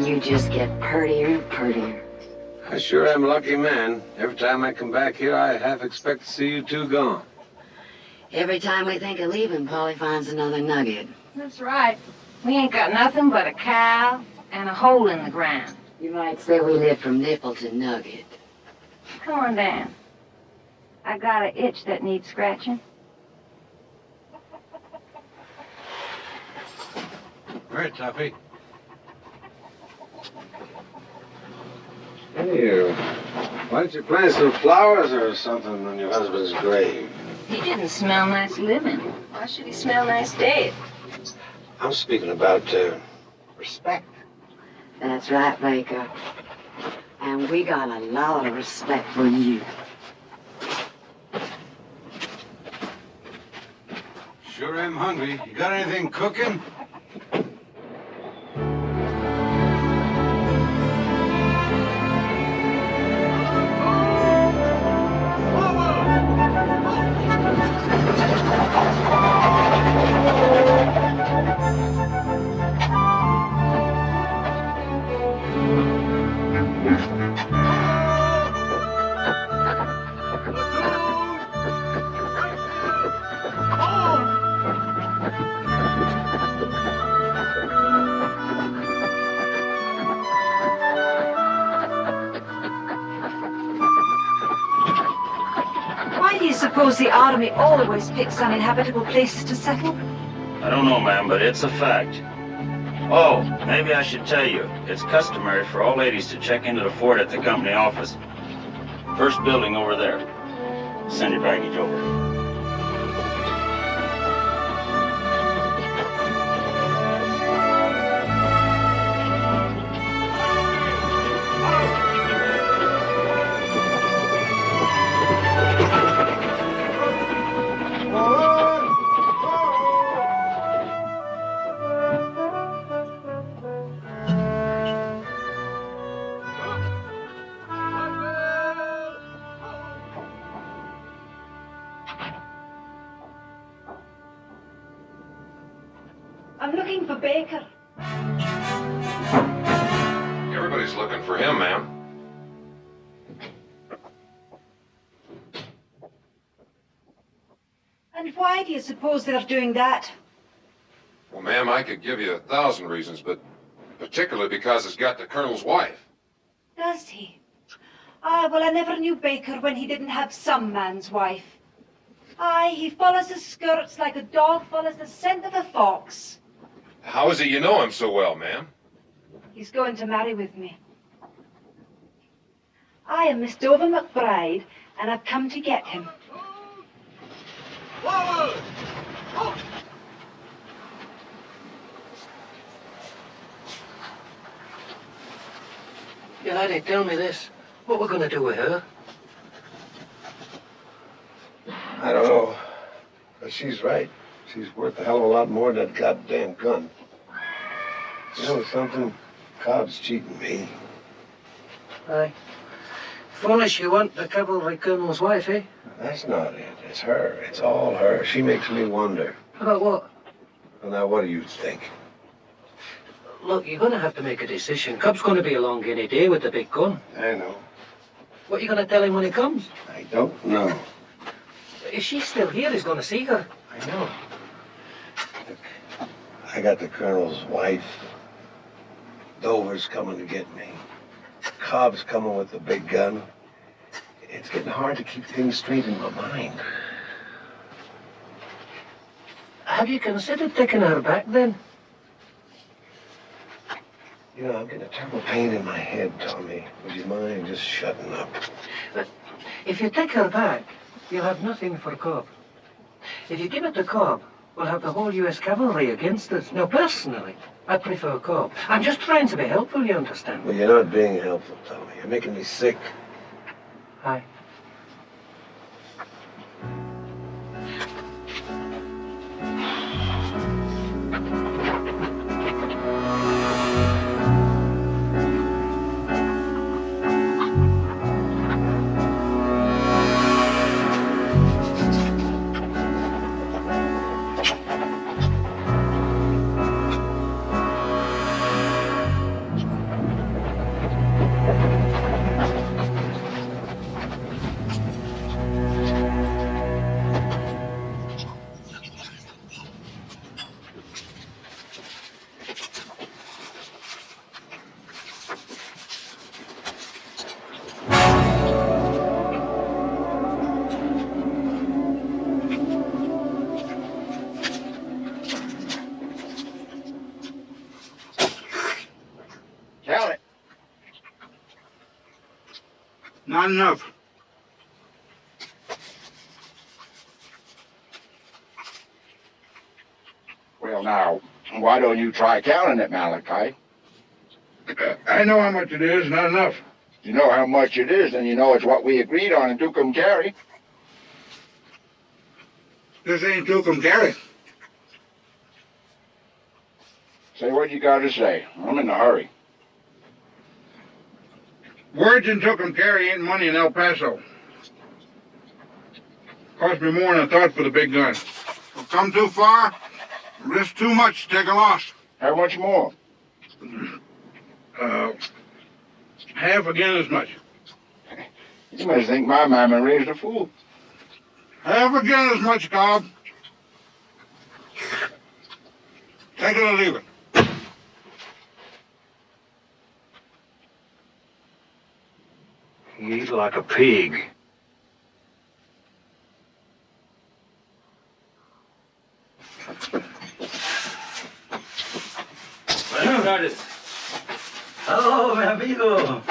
You just get prettier and prettier. I sure am a lucky man. Every time I come back here, I half expect to see you two gone. Every time we think of leaving, Polly finds another nugget. That's right. We ain't got nothing but a cow and a hole in the ground. You might say we live from nipple to nugget. Come on down. I got an itch that needs scratching. Where, Tuffy? Hey, why don't you plant some flowers or something on your husband's grave? He didn't smell nice living. Why should he smell nice dead? I'm speaking about, respect. That's right, Baker. And we got a lot of respect for you. Sure am hungry. You got anything cooking? Why do you suppose the army always picks uninhabitable places to settle? I don't know, ma'am, but it's a fact. Oh, maybe I should tell you, it's customary for all ladies to check into the fort at the company office. First building over there. Send your baggage over. I'm looking for Baker. Everybody's looking for him, ma'am. And why do you suppose they're doing that? Well, ma'am, I could give you 1,000 reasons, but particularly because it's got the Colonel's wife. Does he? Ah, well, I never knew Baker when he didn't have some man's wife. Aye, he follows his skirts like a dog follows the scent of a fox. How is it you know him so well, ma'am? He's going to marry with me. I am Miss Dover McBride, and I've come to get him. Forward! You laddie, tell me this. What we're gonna do with her? I don't know. But she's right. She's worth a hell of a lot more than that goddamn gun. You know something? Cobb's cheating me. Aye. Foolish you want the cavalry colonel's wife, eh? That's not it. It's her. It's all her. She makes me wonder. About what? Well, now, what do you think? Look, you're gonna have to make a decision. Cobb's gonna be along any day with the big gun. I know. What are you gonna tell him when he comes? I don't know. If she's still here, he's gonna see her. I know. Look, I got the Colonel's wife. Dover's coming to get me. Cobb's coming with the big gun. It's getting hard to keep things straight in my mind. Have you considered taking her back, then? You know, I'm getting a terrible pain in my head, Tommy. Would you mind just shutting up? But if you take her back, you'll have nothing for Cobb. If you give it to Cobb, we'll have the whole U.S. cavalry against us. Now, personally, I prefer Cobb. I'm just trying to be helpful, you understand? Well, you're not being helpful, Tommy. You're making me sick. Aye. Count it. Not enough. Well, now, why don't you try counting it, Malachi? I know how much it is, not enough. You know how much it is, and you know it's what we agreed on in Tucumcari. This ain't Tucumcari. Say what you got to say. I'm in a hurry. Words in Tucumcari ain't money in El Paso. Cost me more than I thought for the big gun. I've come too far, risk too much to take a loss. How much more? Half again as much. You must think my mama raised a fool. Half again as much, Cobb. Take it or leave it. You eat like a pig. Hello, mi amigo.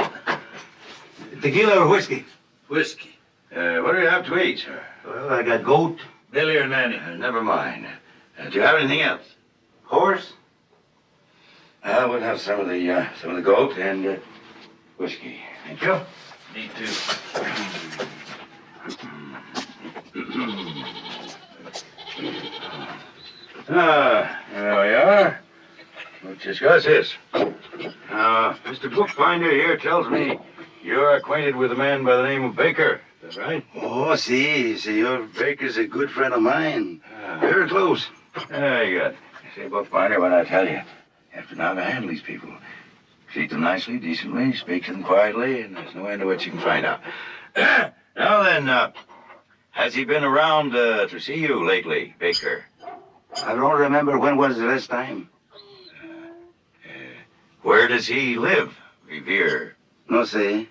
Tequila or whiskey? Whiskey. What do you have to eat? Well, I got goat. Billy or Nanny? Never mind. Do you have anything else? Horse? We'll have some of the goat and whiskey. Thank you. Me too. There we are. Let's discuss this. Mr. Bookbinder here tells me you're acquainted with a man by the name of Baker. Is that right? Oh, si, Senor Baker's a good friend of mine. Very close. Very good. Say, bookbinder, what I tell you. You have to know how to handle these people. Treat them nicely, decently, speak to them quietly, and there's no end to what you can find out. Now then, has he been around to see you lately, Baker? I don't remember when was the last time. Where does he live, Revere? No sé.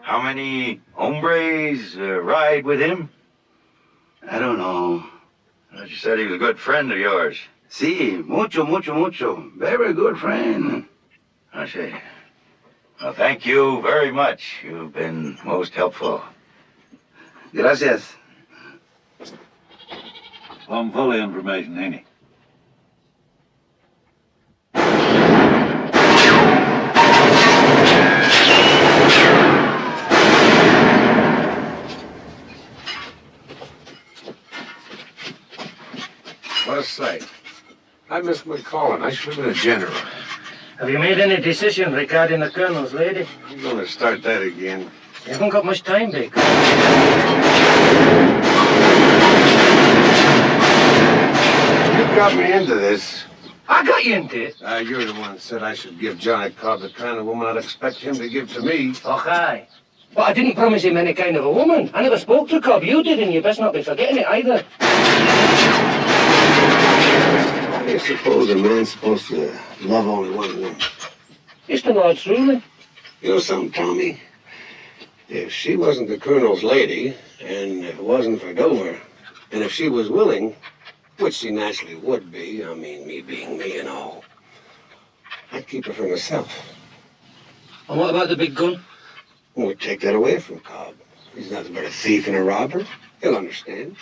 How many hombres ride with him? I don't know. Well, you said he was a good friend of yours. Sí, mucho. Very good friend. I see. Well, thank you very much. You've been most helpful. Gracias. Plumb full of information, ain't he? What a sight. I missed my calling. I should have been a general. Have you made any decision regarding the colonel's lady? You're going to start that again. You haven't got much time, Baker. You got me into this. I got you into it. You're the one that said I should give Johnny Cobb the kind of woman I'd expect him to give to me. Okay. But I didn't promise him any kind of a woman. I never spoke to Cobb. You did, and you best not be forgetting it either. How do you suppose a man's supposed to love only one woman? It's the Lord's ruling. You know something, Tommy? If she wasn't the colonel's lady, and if it wasn't for Dover, and if she was willing, which she naturally would be, I mean, me being me and all, I'd keep her for myself. And what about the big gun? We'd take that away from Cobb. He's nothing but a thief and a robber. He'll understand.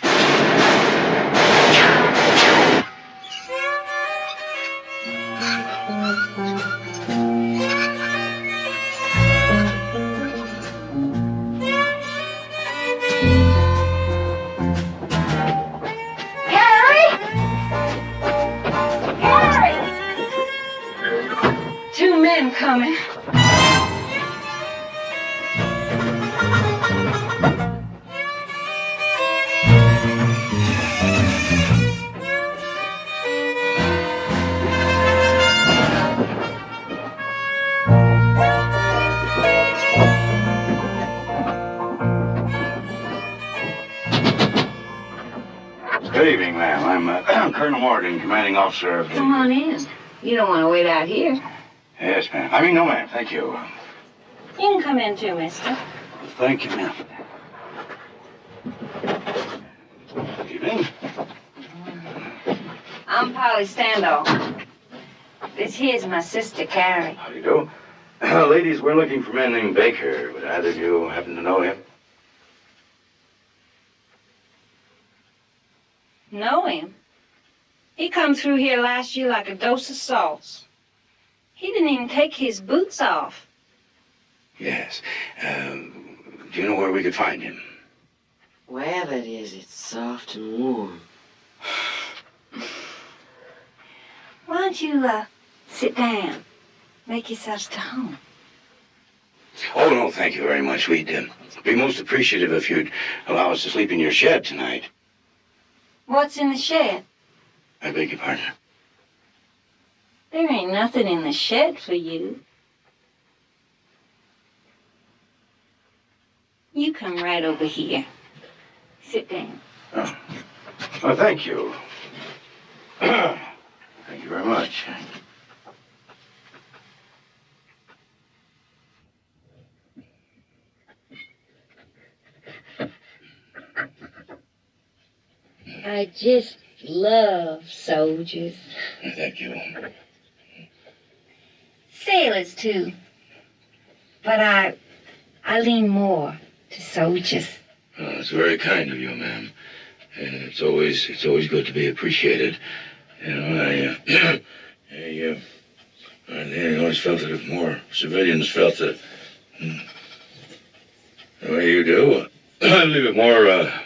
Two men coming. Good evening, ma'am. I'm Colonel Morgan, commanding officer of the... Come on in. You don't want to wait out here. Yes, ma'am. I mean, no, ma'am. Thank you. You can come in too, mister. Thank you, ma'am. Good evening. I'm Polly Standoff. This here's my sister, Carrie. How do you do? Ladies, we're looking for a man named Baker. Would either of you happen to know him? Know him? He come through here last year like a dose of salts. He didn't even take his boots off. Yes. Do you know where we could find him? Wherever it is, it's soft and warm. Why don't you, sit down? Make yourselves to home. Oh, no, thank you very much. We'd be most appreciative if you'd allow us to sleep in your shed tonight. What's in the shed? I beg your pardon. There ain't nothing in the shed for you. You come right over here. Sit down. Oh, well, thank you. Thank you very much. I just love soldiers. Thank you. Sailors, too. But I lean more to soldiers. Oh, it's very kind of you, ma'am. And it's always good to be appreciated. You know, I always felt that if more civilians felt the way you do, I believe if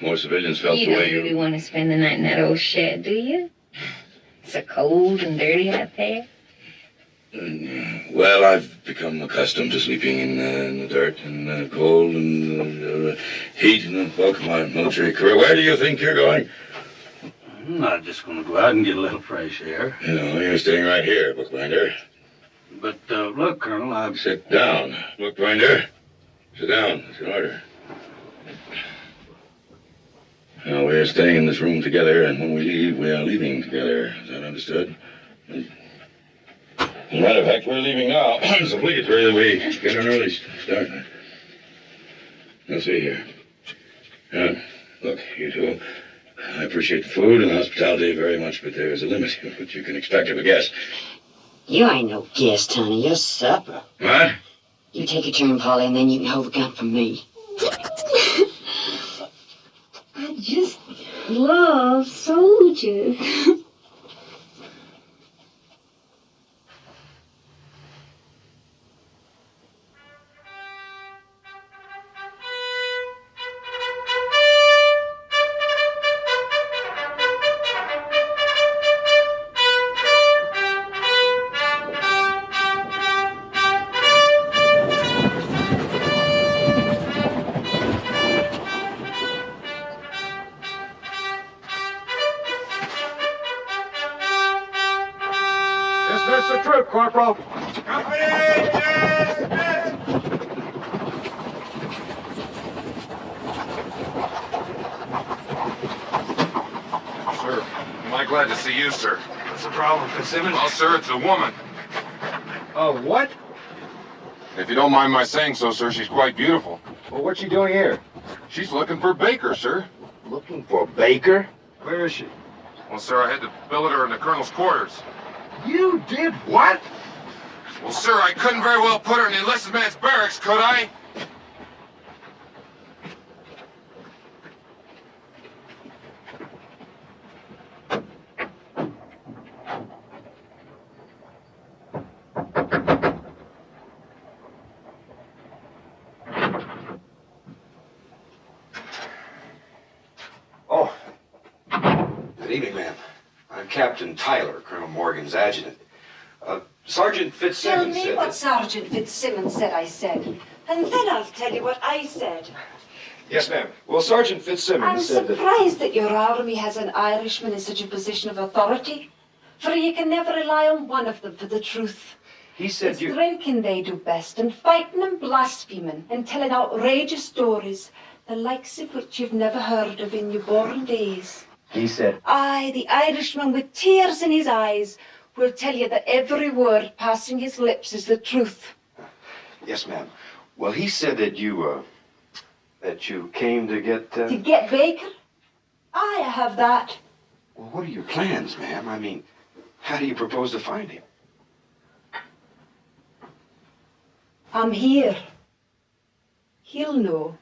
more civilians felt You the don't way really want to spend the night in that old shed, do you? It's so cold and dirty out there. Well, I've become accustomed to sleeping in the dirt and the cold and the heat and welcome my military career. Where do you think you're going? I'm not just going to go out and get a little fresh air. No, you're staying right here, bookbinder. But, look, Colonel, I've... Sit down, bookbinder. Sit down. It's an order. Now, we're staying in this room together, and when we leave, we are leaving together. Is that understood? As a matter of fact, we're leaving now. It's obligatory that we get an early start. Now, see here. Look, you two, I appreciate the food and the hospitality very much, but there is a limit to what you can expect of a guest. You ain't no guest, honey. You're supper. What? You take your turn, Polly, and then you can hold the gun for me. I just love soldiers. Dismiss the troop, Corporal. Sir, am I glad to see you, sir? What's the problem, Fitzsimmons? Well, sir, it's a woman. Oh, what? If you don't mind my saying so, sir, she's quite beautiful. Well, what's she doing here? She's looking for Baker, sir. Looking for Baker? Where is she? Well, sir, I had to billet her in the colonel's quarters. You did what? Well, sir, I couldn't very well put her in the enlisted man's barracks, could I? Oh. Good evening, ma'am. I'm Captain Tyler, Colonel Morgan's adjutant. Sergeant Tell Fitzsimmons me said what that... Sergeant Fitzsimmons said I said, and then I'll tell you what I said. Yes, ma'am. Well, Sergeant I'm Fitzsimmons said that... surprised that your army has an Irishman in such a position of authority, for you can never rely on one of them for the truth. He said It's you... drinking they do best, and fighting and blaspheming, and telling outrageous stories, the likes of which you've never heard of in your born days. He said... Aye, the Irishman with tears in his eyes will tell you that every word passing his lips is the truth. Yes, ma'am. Well, he said that you came to get... To get Baker? Aye, I have that. Well, what are your plans, ma'am? I mean, how do you propose to find him? I'm here. He'll know.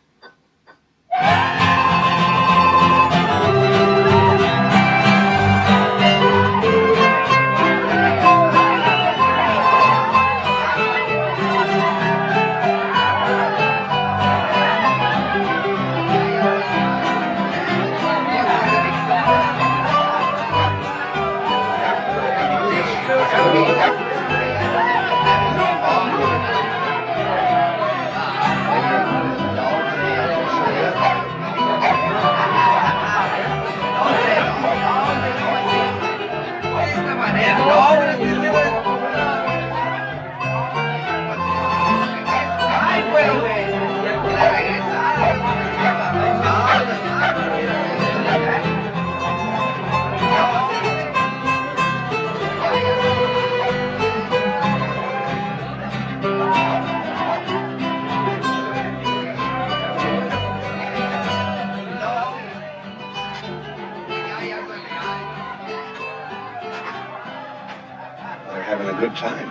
Having a good time.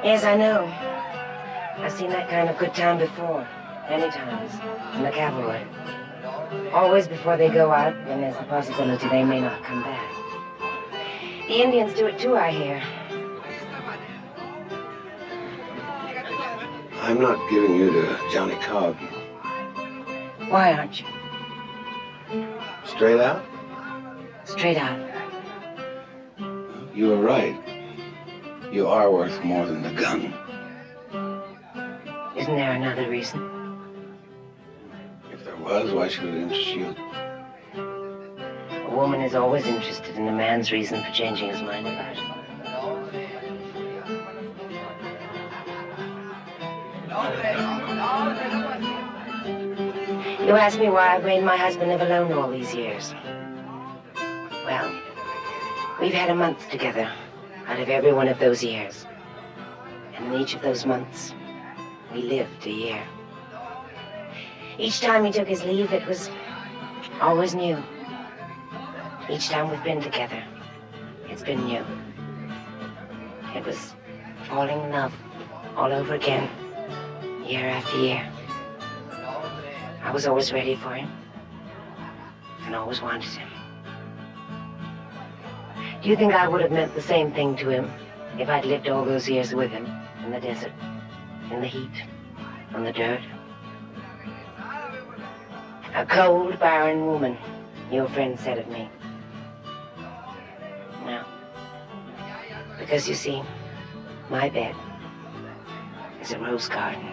Yes, I know. I've seen that kind of good time before. Many times. In the cavalry. Always before they go out, when there's the possibility they may not come back. The Indians do it too, I hear. I'm not giving you to Johnny Cobb. Why aren't you? Straight out? Straight out. You were right. You are worth more than the gun. Isn't there another reason? If there was, why should it interest you? woman is always interested in a man's reason for changing his mind about it. You ask me why I've made my husband live alone all these years. Well, we've had a month together out of every one of those years. And in each of those months, we lived a year. Each time he took his leave, it was always new. Each time we've been together, it's been new. It was falling in love all over again, year after year. I was always ready for him, and always wanted him. Do you think I would have meant the same thing to him if I'd lived all those years with him in the desert, in the heat, on the dirt? A cold, barren woman, your friend said of me. No. Because you see, my bed is a rose garden.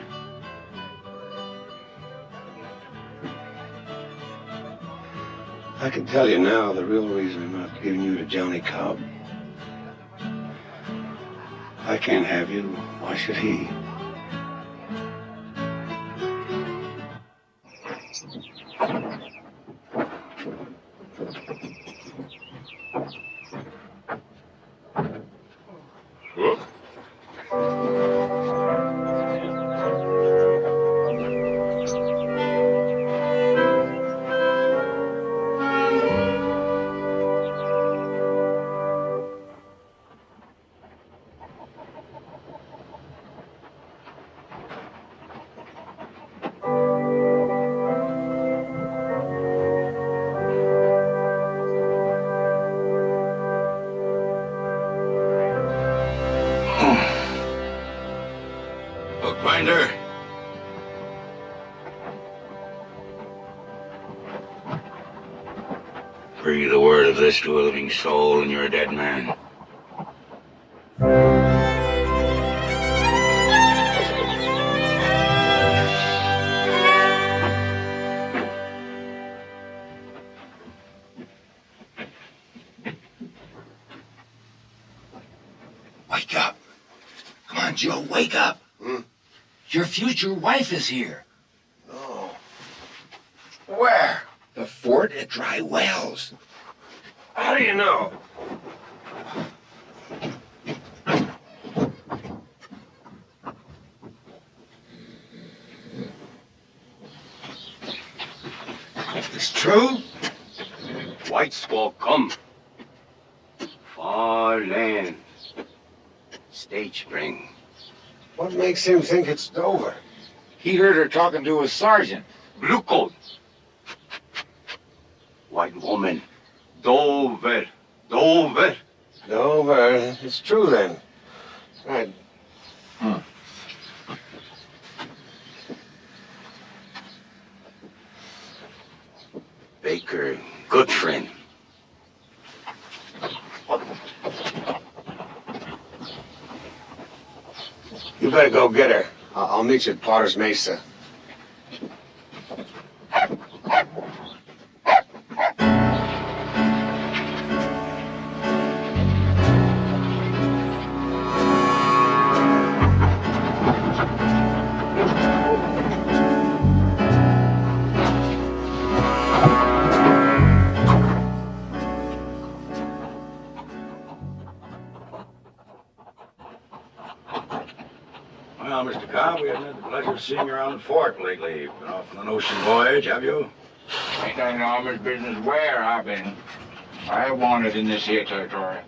I can tell you now the real reason I'm not giving you to Johnny Cobb. I can't have you. Why should he? Bookbinder. Breathe a word of this to a living soul and you're a dead man. Wake up. Come on, Joe, wake up. Your future wife is here. Oh. Where? The fort at Dry Wells. How do you know? It's true? White squall come. Far land. Stage spring. What makes him think it's Dover? He heard her talking to a sergeant. Blue coat. White woman. Dover. Dover. Dover. It's true then. Right. Baker, good friend. You better go get her. I'll meet you at Potter's Mesa. Well, Mr. Cobb, we haven't had the pleasure of seeing you around the fort lately. You've been off on an ocean voyage, have you? Ain't none of Armor's business where I've been. I wanted in this here territory.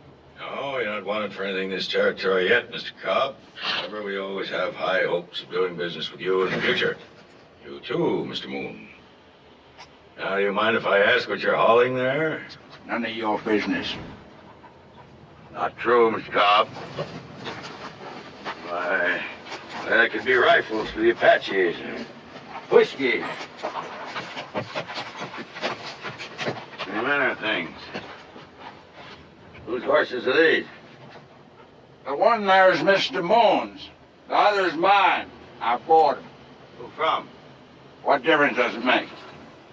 No, you're not wanted for anything in this territory yet, Mr. Cobb. However, we always have high hopes of doing business with you in the future. You too, Mr. Moon. Now, do you mind if I ask what you're hauling there? None of your business. Not true, Mr. Cobb. Why, that could be rifles for the Apaches and whiskey. All manner of things. Whose horses are these? The one there is Mr. Moon's. The other's mine. I bought him. Who from? What difference does it make?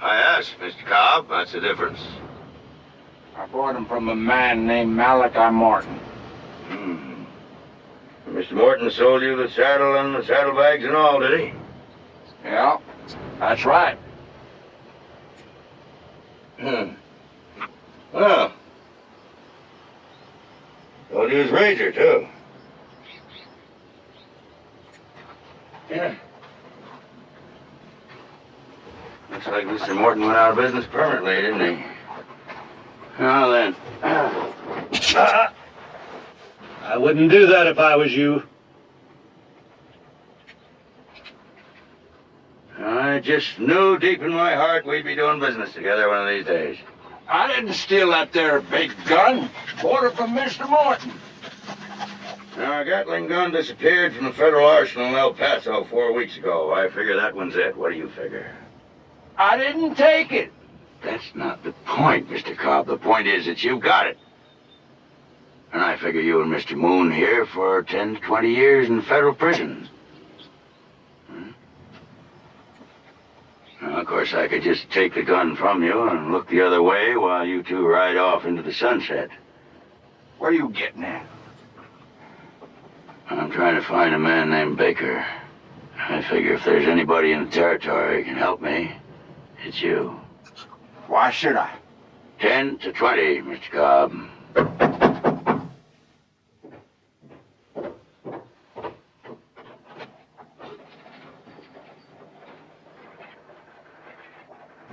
I asked, Mr. Cobb. That's the difference. I bought him from a man named Malachi Martin. Hmm. Mr. Morton sold you the saddle and the saddlebags and all, did he? Yeah, that's right. Well, sold you his razor, too. Yeah. Looks like Mr. Morton went out of business permanently, didn't he? Now then. I wouldn't do that if I was you. I just knew deep in my heart we'd be doing business together one of these days. I didn't steal that there big gun. Bought it from Mr. Morton. Now, our Gatling gun disappeared from the federal arsenal in El Paso 4 weeks ago. I figure that one's it. What do you figure? I didn't take it. That's not the point, Mr. Cobb. The point is that you got it. And I figure you and Mr. Moon here for 10 to 20 years in federal prison. Now, of course, I could just take the gun from you and look the other way while you two ride off into the sunset. What are you getting at? I'm trying to find a man named Baker. I figure if there's anybody in the territory who can help me, it's you. Why should I? 10 to 20, Mr. Cobb.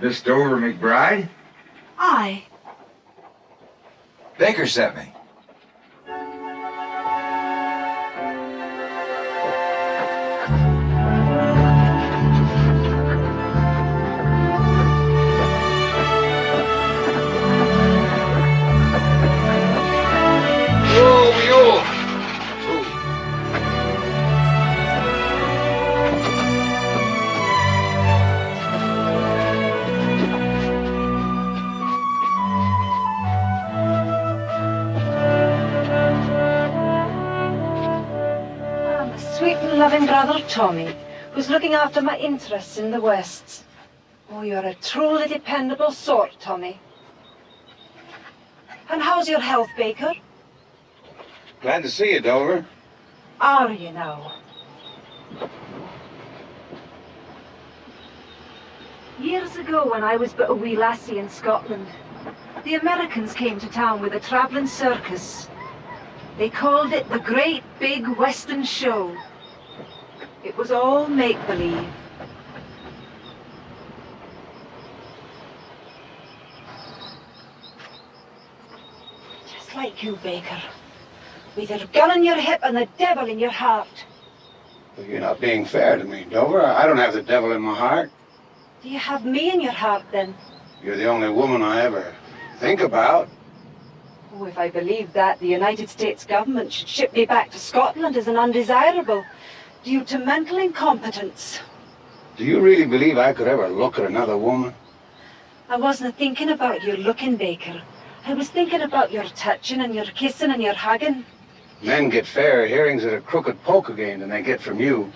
Miss Dover McBride? Aye. Baker sent me. Loving brother Tommy, who's looking after my interests in the West. Oh, you're a truly dependable sort, Tommy. And how's your health, Baker? Glad to see you, Dover. Are you now? Years ago, when I was but a wee lassie in Scotland, the Americans came to town with a travelling circus. They called it the Great Big Western Show. It was all make-believe. Just like you, Baker. With your gun in your hip and the devil in your heart. Well, you're not being fair to me, Dover. I don't have the devil in my heart. Do you have me in your heart, then? You're the only woman I ever think about. Oh, if I believed that, the United States government should ship me back to Scotland as an undesirable, due to mental incompetence. Do you really believe I could ever look at another woman? I wasn't thinking about your looking, Baker. I was thinking about your touching and your kissing and your hugging. Men get fairer hearings at a crooked poker game than they get from you.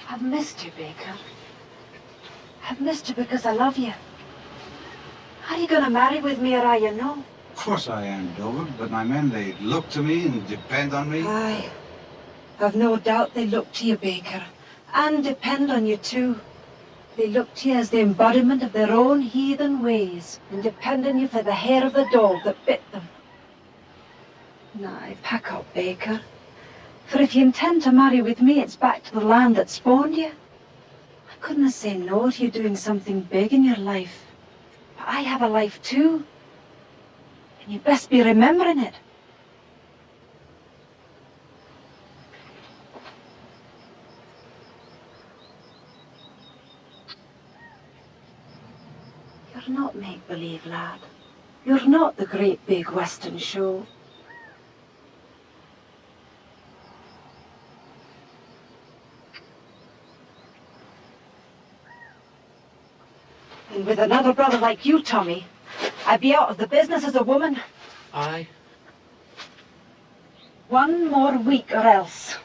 I've missed you, Baker. I've missed you because I love you. Are you going to marry with me or are you no? Of course I am, Dover, but my men, they look to me and depend on me. Aye. I've no doubt they look to you, Baker, and depend on you too. They look to you as the embodiment of their own heathen ways, and depend on you for the hair of the dog that bit them. Now, pack up, Baker. For if you intend to marry with me, it's back to the land that spawned you. I couldn't say no to you doing something big in your life. But I have a life too. And you best be remembering it. You're not make-believe, lad. You're not the great big Western show. And with another brother like you, Tommy, I'd be out of the business as a woman. Aye. One more week or else.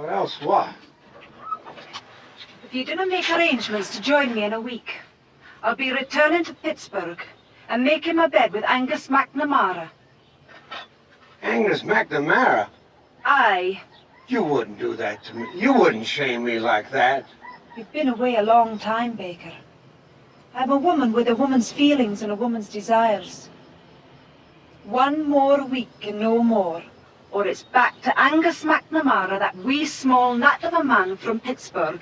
Or else what? If you didn't make arrangements to join me in a week, I'll be returning to Pittsburgh and making my bed with Angus McNamara. Angus McNamara? Aye. You wouldn't do that to me. You wouldn't shame me like that. You've been away a long time, Baker. I'm a woman with a woman's feelings and a woman's desires. One more week and no more, or it's back to Angus McNamara, that wee small gnat of a man from Pittsburgh.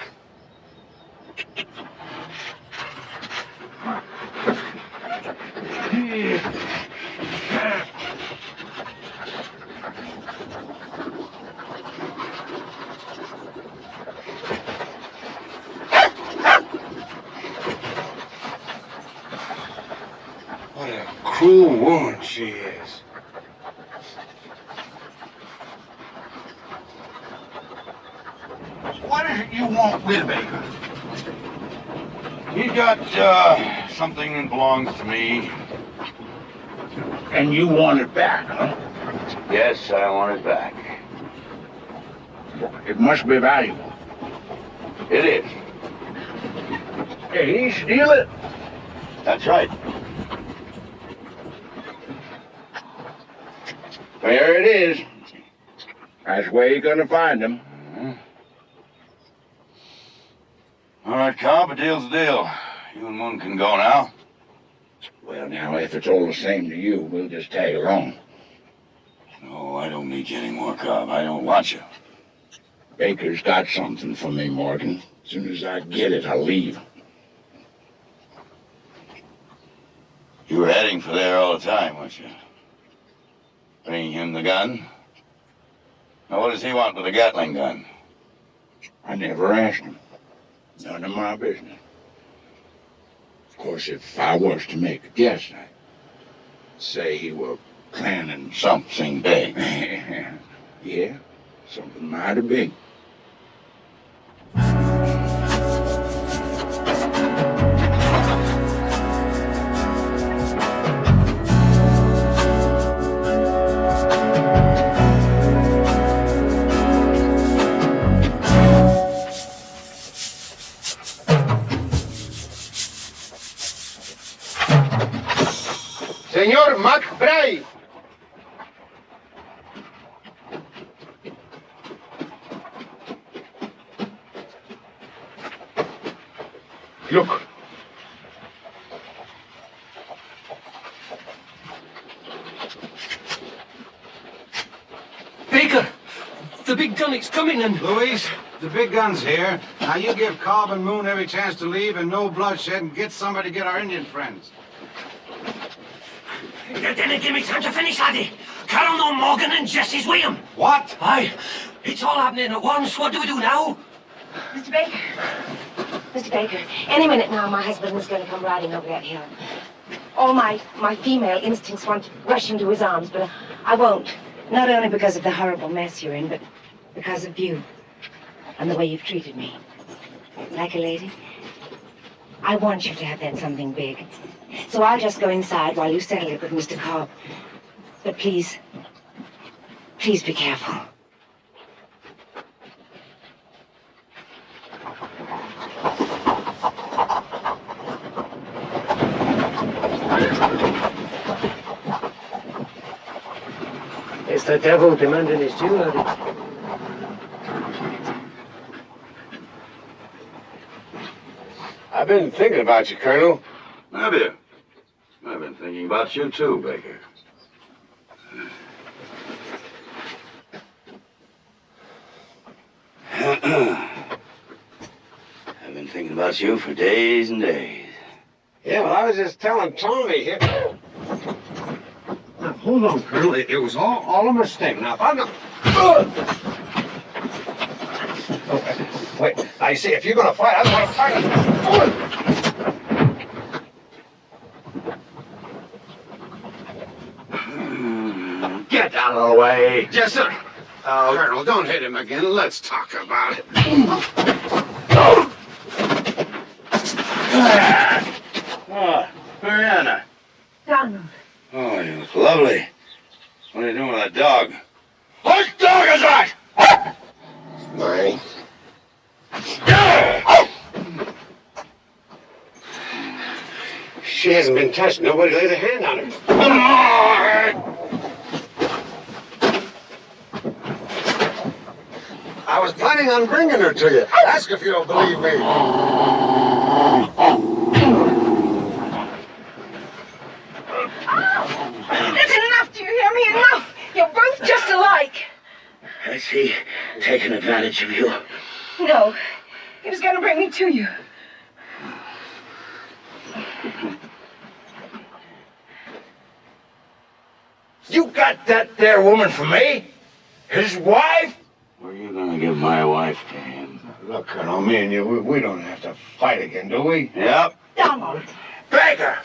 What a cruel woman she is. What is it you want with Baker? He's got, something that belongs to me. And you want it back, huh? Yes, I want it back. It must be valuable. It is. Hey, he steal it? That's right. There it is. That's where you're gonna find him. All right, Cobb, a deal's a deal. You and Moon can go now. Well, now, if it's all the same to you, we'll just tag along. No, I don't need you anymore, Cobb. I don't want you. Baker's got something for me, Morgan. As soon as I get it, I'll leave. You were heading for there all the time, weren't you? Bringing him the gun? Now, what does he want with a Gatling gun? I never asked him. None of my business. Of course, if I was to make a guess, I'd say he were planning Something big. Yeah, something mighty big. Senor McBride! Look. Baker! The big gun is coming and... Louise, the big gun's here. Now you give Cobb and Moon every chance to leave and no bloodshed and get somebody to get our Indian friends. You didn't give me time to finish, laddie. Colonel Morgan and Jesse's with him. What? Aye. It's all happening at once. What do we do now? Mr. Baker. Mr. Baker, any minute now my husband is going to come riding over that hill. All my female instincts want to rush into his arms, but I won't. Not only because of the horrible mess you're in, but because of you and the way you've treated me. Like a lady. I want you to have that something big. So I'll just go inside while you settle it with Mr. Cobb. But please be careful. It's the devil demanding his due, laddie. I've been thinking about you, Colonel. Have you? I've been thinking about you too, Baker. I've been thinking about you for days and days. Yeah, well, I was just telling Tommy here. Now, hold on, Colonel. It was all a mistake. Now, if I'm not... Oh, wait, I see. If you're going to fight, I'm going to fight. Get out of the way. Yes, sir. Colonel, don't hit him again. Let's talk about it. Oh, Mariana. Donald. Oh, you look lovely. What are you doing with that dog? What dog is that? My She hasn't been touched. Nobody laid a hand on her. I was planning on bringing her to you. Ask if you don't believe me. That's enough, do you hear me? Enough! You're both just alike. Has he taken advantage of you? No, he was going to bring me to you. You got that there woman for me? His wife? Were you gonna give my wife to him? Look, Colonel, me and you, we don't have to fight again, do we? Yep. Donald. Baker!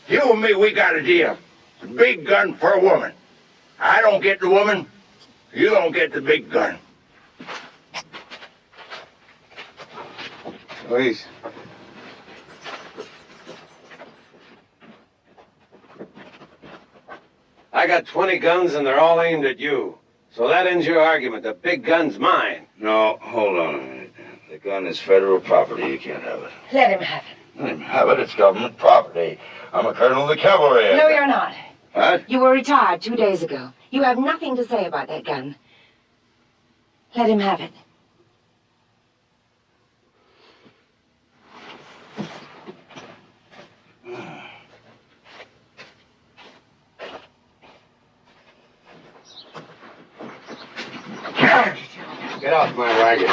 You and me, we got a deal. Big gun for a woman. I don't get the woman, you don't get the big gun. Please. I got 20 guns and they're all aimed at you. So that ends your argument. The big gun's mine. No, hold on a minute. The gun is federal property. You can't have it. Let him have it. Let him have it. It's government property. I'm a colonel of the cavalry. No, you're not. What? You were retired 2 days ago. You have nothing to say about that gun. Let him have it. Get off my wagon.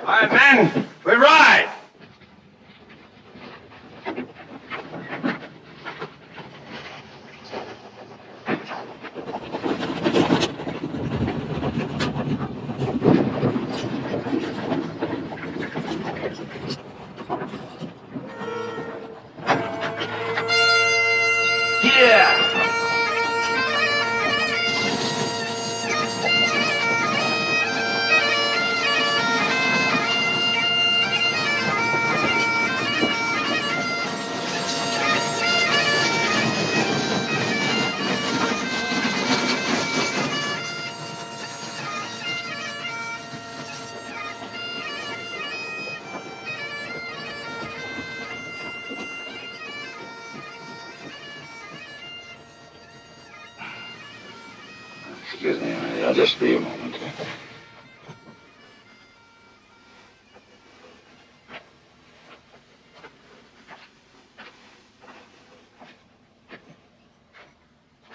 All right, men, we ride. Excuse me, I'll just be a moment.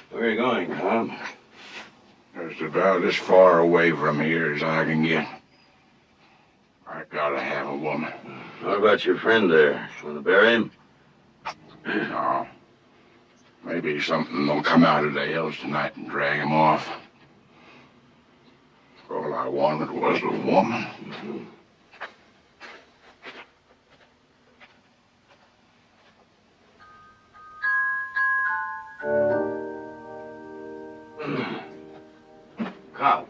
Where are you going, Tom? Just about as far away from here as I can get. I gotta have a woman. What about your friend there? Want to bury him? No. Maybe something will come out of the hills tonight and drag him off. All I wanted was a woman. Cop.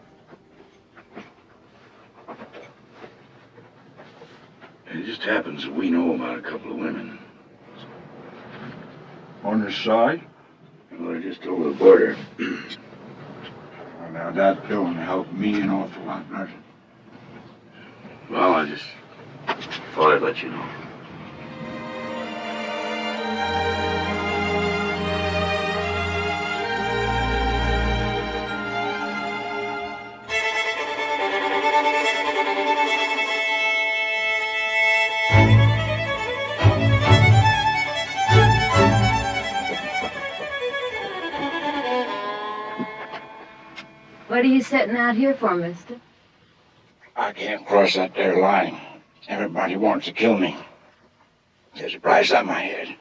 It just happens that we know about a couple of women. On this side? Well, they're just over the border. Well, now that don't help me an awful lot, does it? Well, I just thought I'd let you know. What are you setting out here for, mister? I can't cross that there line. Everybody wants to kill me. There's a price on my head.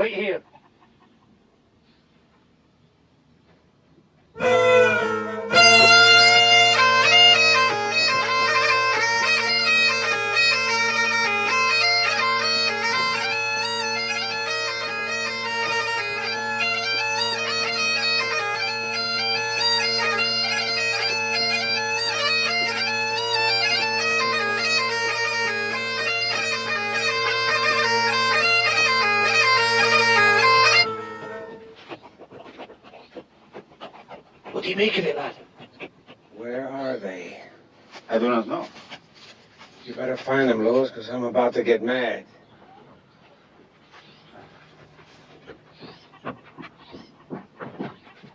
Wait here. What do you make of it, lad? Where are they? I do not know. You better find them, Louis, because I'm about to get mad.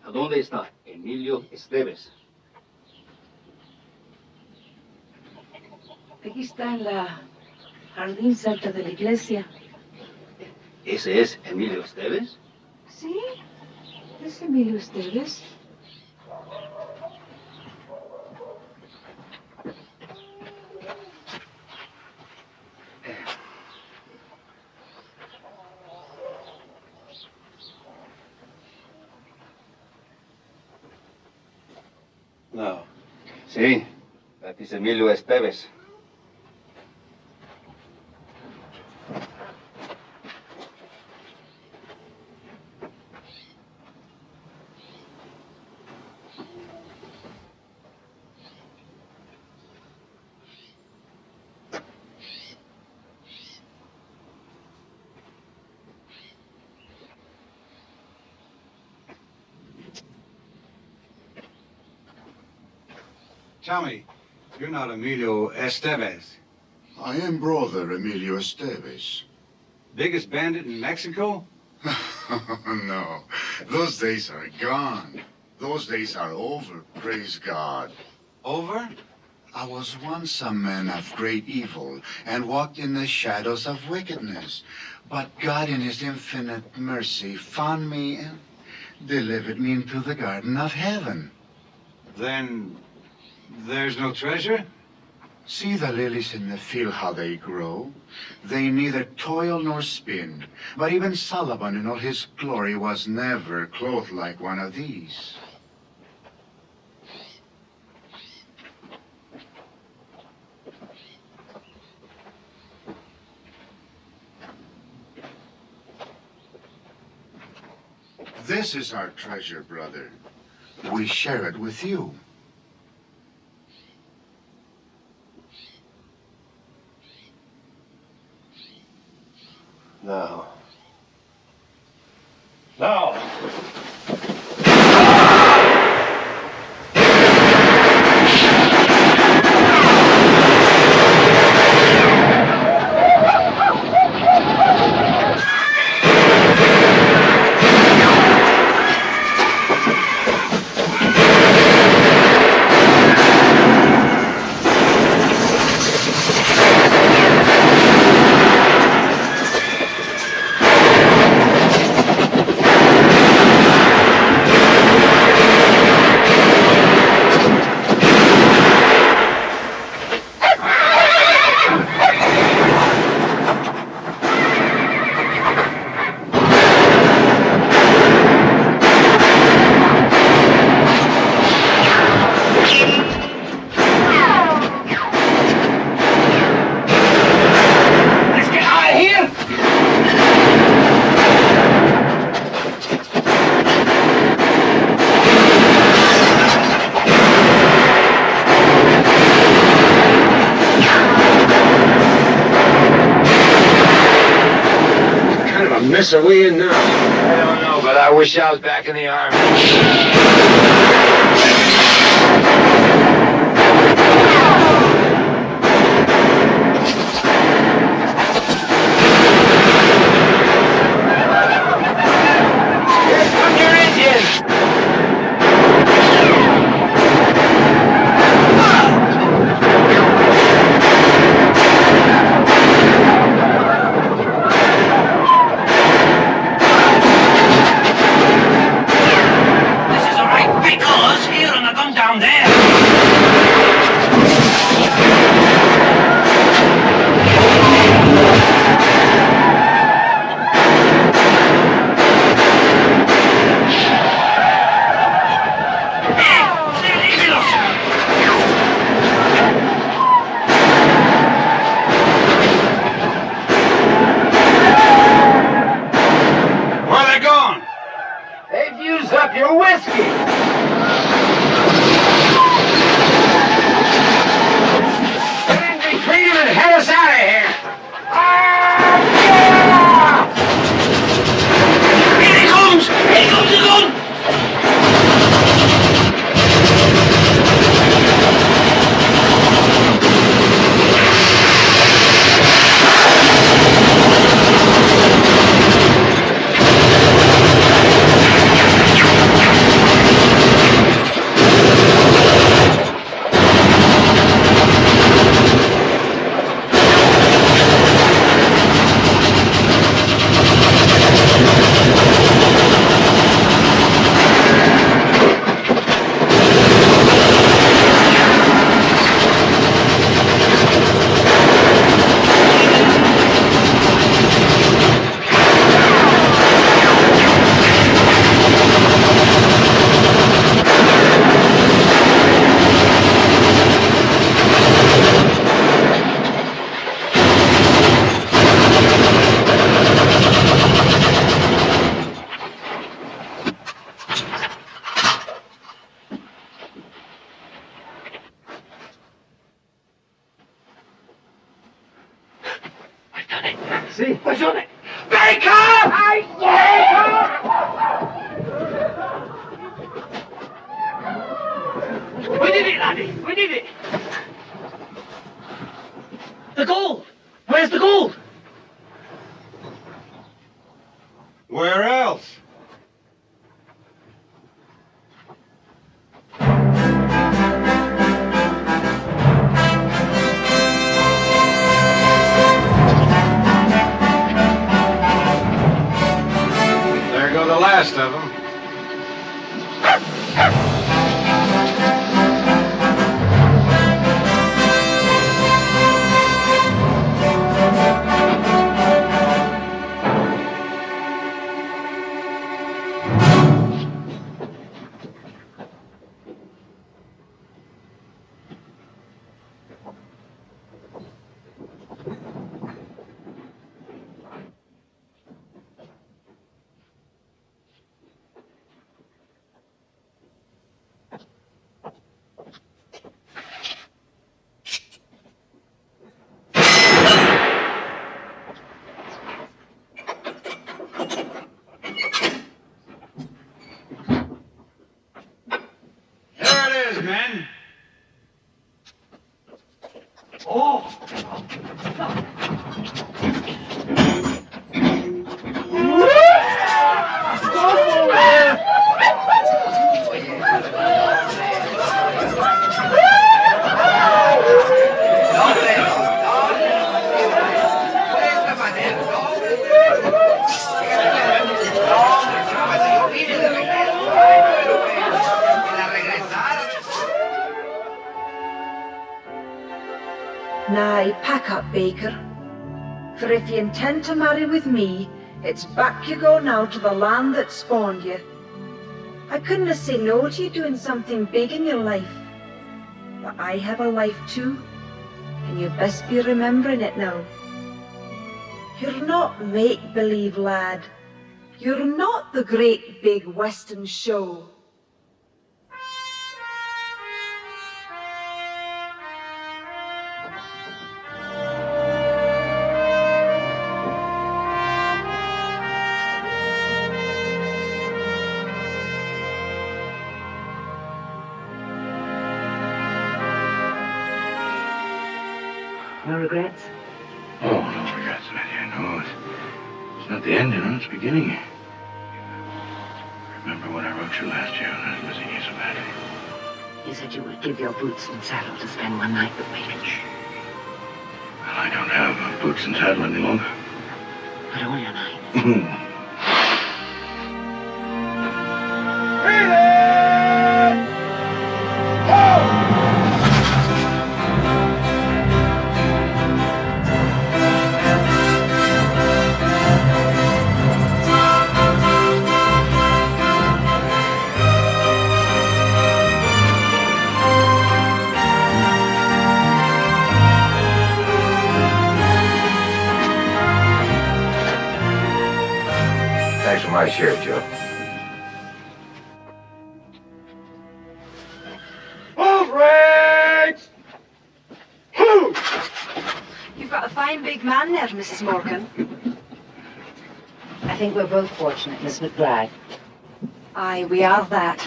¿A dónde está Emilio Esteves? Aquí está en la jardín cerca de la iglesia. ¿Ese es Emilio Esteves? Sí, es Emilio Esteves. No. Sí, that is Emilio Esteves. Tell me, you're not Emilio Estevez. I am brother Emilio Esteves. Biggest bandit in Mexico? No, those days are gone. Those days are over, praise God. Over? I was once a man of great evil and walked in the shadows of wickedness. But God in his infinite mercy found me and delivered me into the garden of heaven. Then there's no treasure? See the lilies in the field, how they grow. They neither toil nor spin. But even Solomon in all his glory was never clothed like one of these. This is our treasure, brother. We share it with you. No. No! Mess are we in now? I don't know, but I wish I was back in the army. Here come your Indians! Because here and a gun down there. see? What's on it? Baker! We did it, laddie. We did it. The gold. Where's the gold? Where else? There go the last of them. Men. Oh! Now, pack up, Baker. For if you intend to marry with me, it's back you go now to the land that spawned you. I couldn't say no to you doing something big in your life. But I have a life too, and you best be remembering it now. You're not make-believe, lad. You're not the great big Western show. No regrets? Oh, no regrets, Lydia. No, it's not the end, you know, it's the beginning. Remember when I wrote you last year and I was missing you so badly? You said you would give your boots and saddle to spend one night with me. Well, I don't have boots and saddle any longer. But all your night. Thanks for my share, Joe. All right! You've got a fine big man there, Mrs. Morgan. I think we're both fortunate, Miss McBride. Aye, we are that.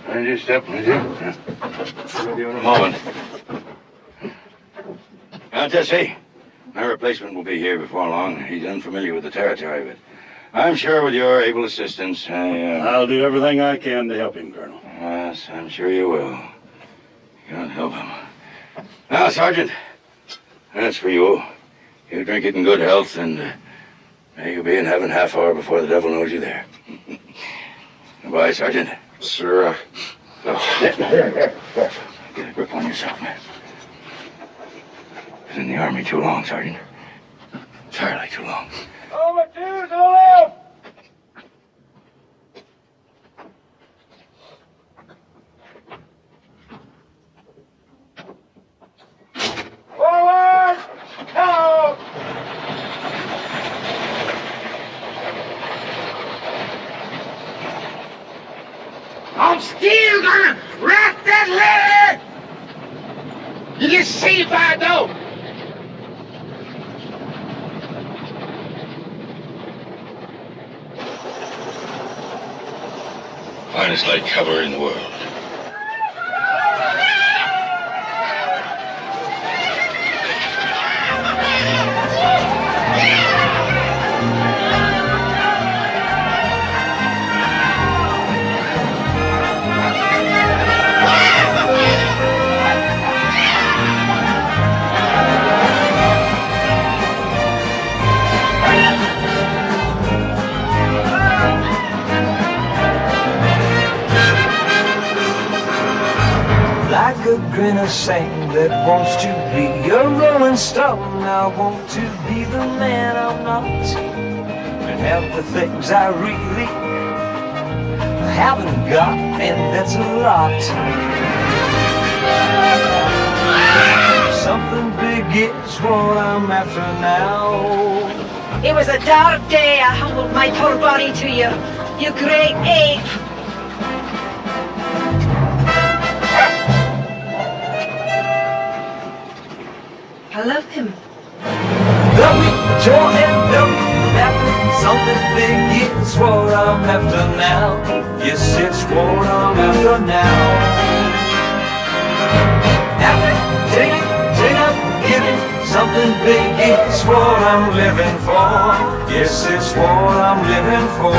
Mind your step, would you? With you in a moment. Now, Jesse, my replacement will be here before long. He's unfamiliar with the territory, but I'm sure with your able assistance, I'll do everything I can to help him, Colonel. Yes, I'm sure you will. God help him. Now, Sergeant, that's for you. You drink it in good health, and may you be in heaven half hour before the devil knows you there. Goodbye, Sergeant. Sir, no. Get a grip on yourself, man. Been in the Army too long, Sergeant. Entirely too long. Over two to the left! Forward! Now! See if I don't. Finest light cavalry in the world. Like a grain of sand that wants to be a rolling stone, I want to be the man I'm not, and have the things I really haven't got, and that's a lot. Something big is what I'm after now. It was a dark day I humbled my poor body to you, you great ape. I love him. Love me, joy and love me, laughter. Something big is what I'm after now. Yes, it's what I'm after now. After taking, giving, something big is what I'm living for. Yes, it's what I'm living for.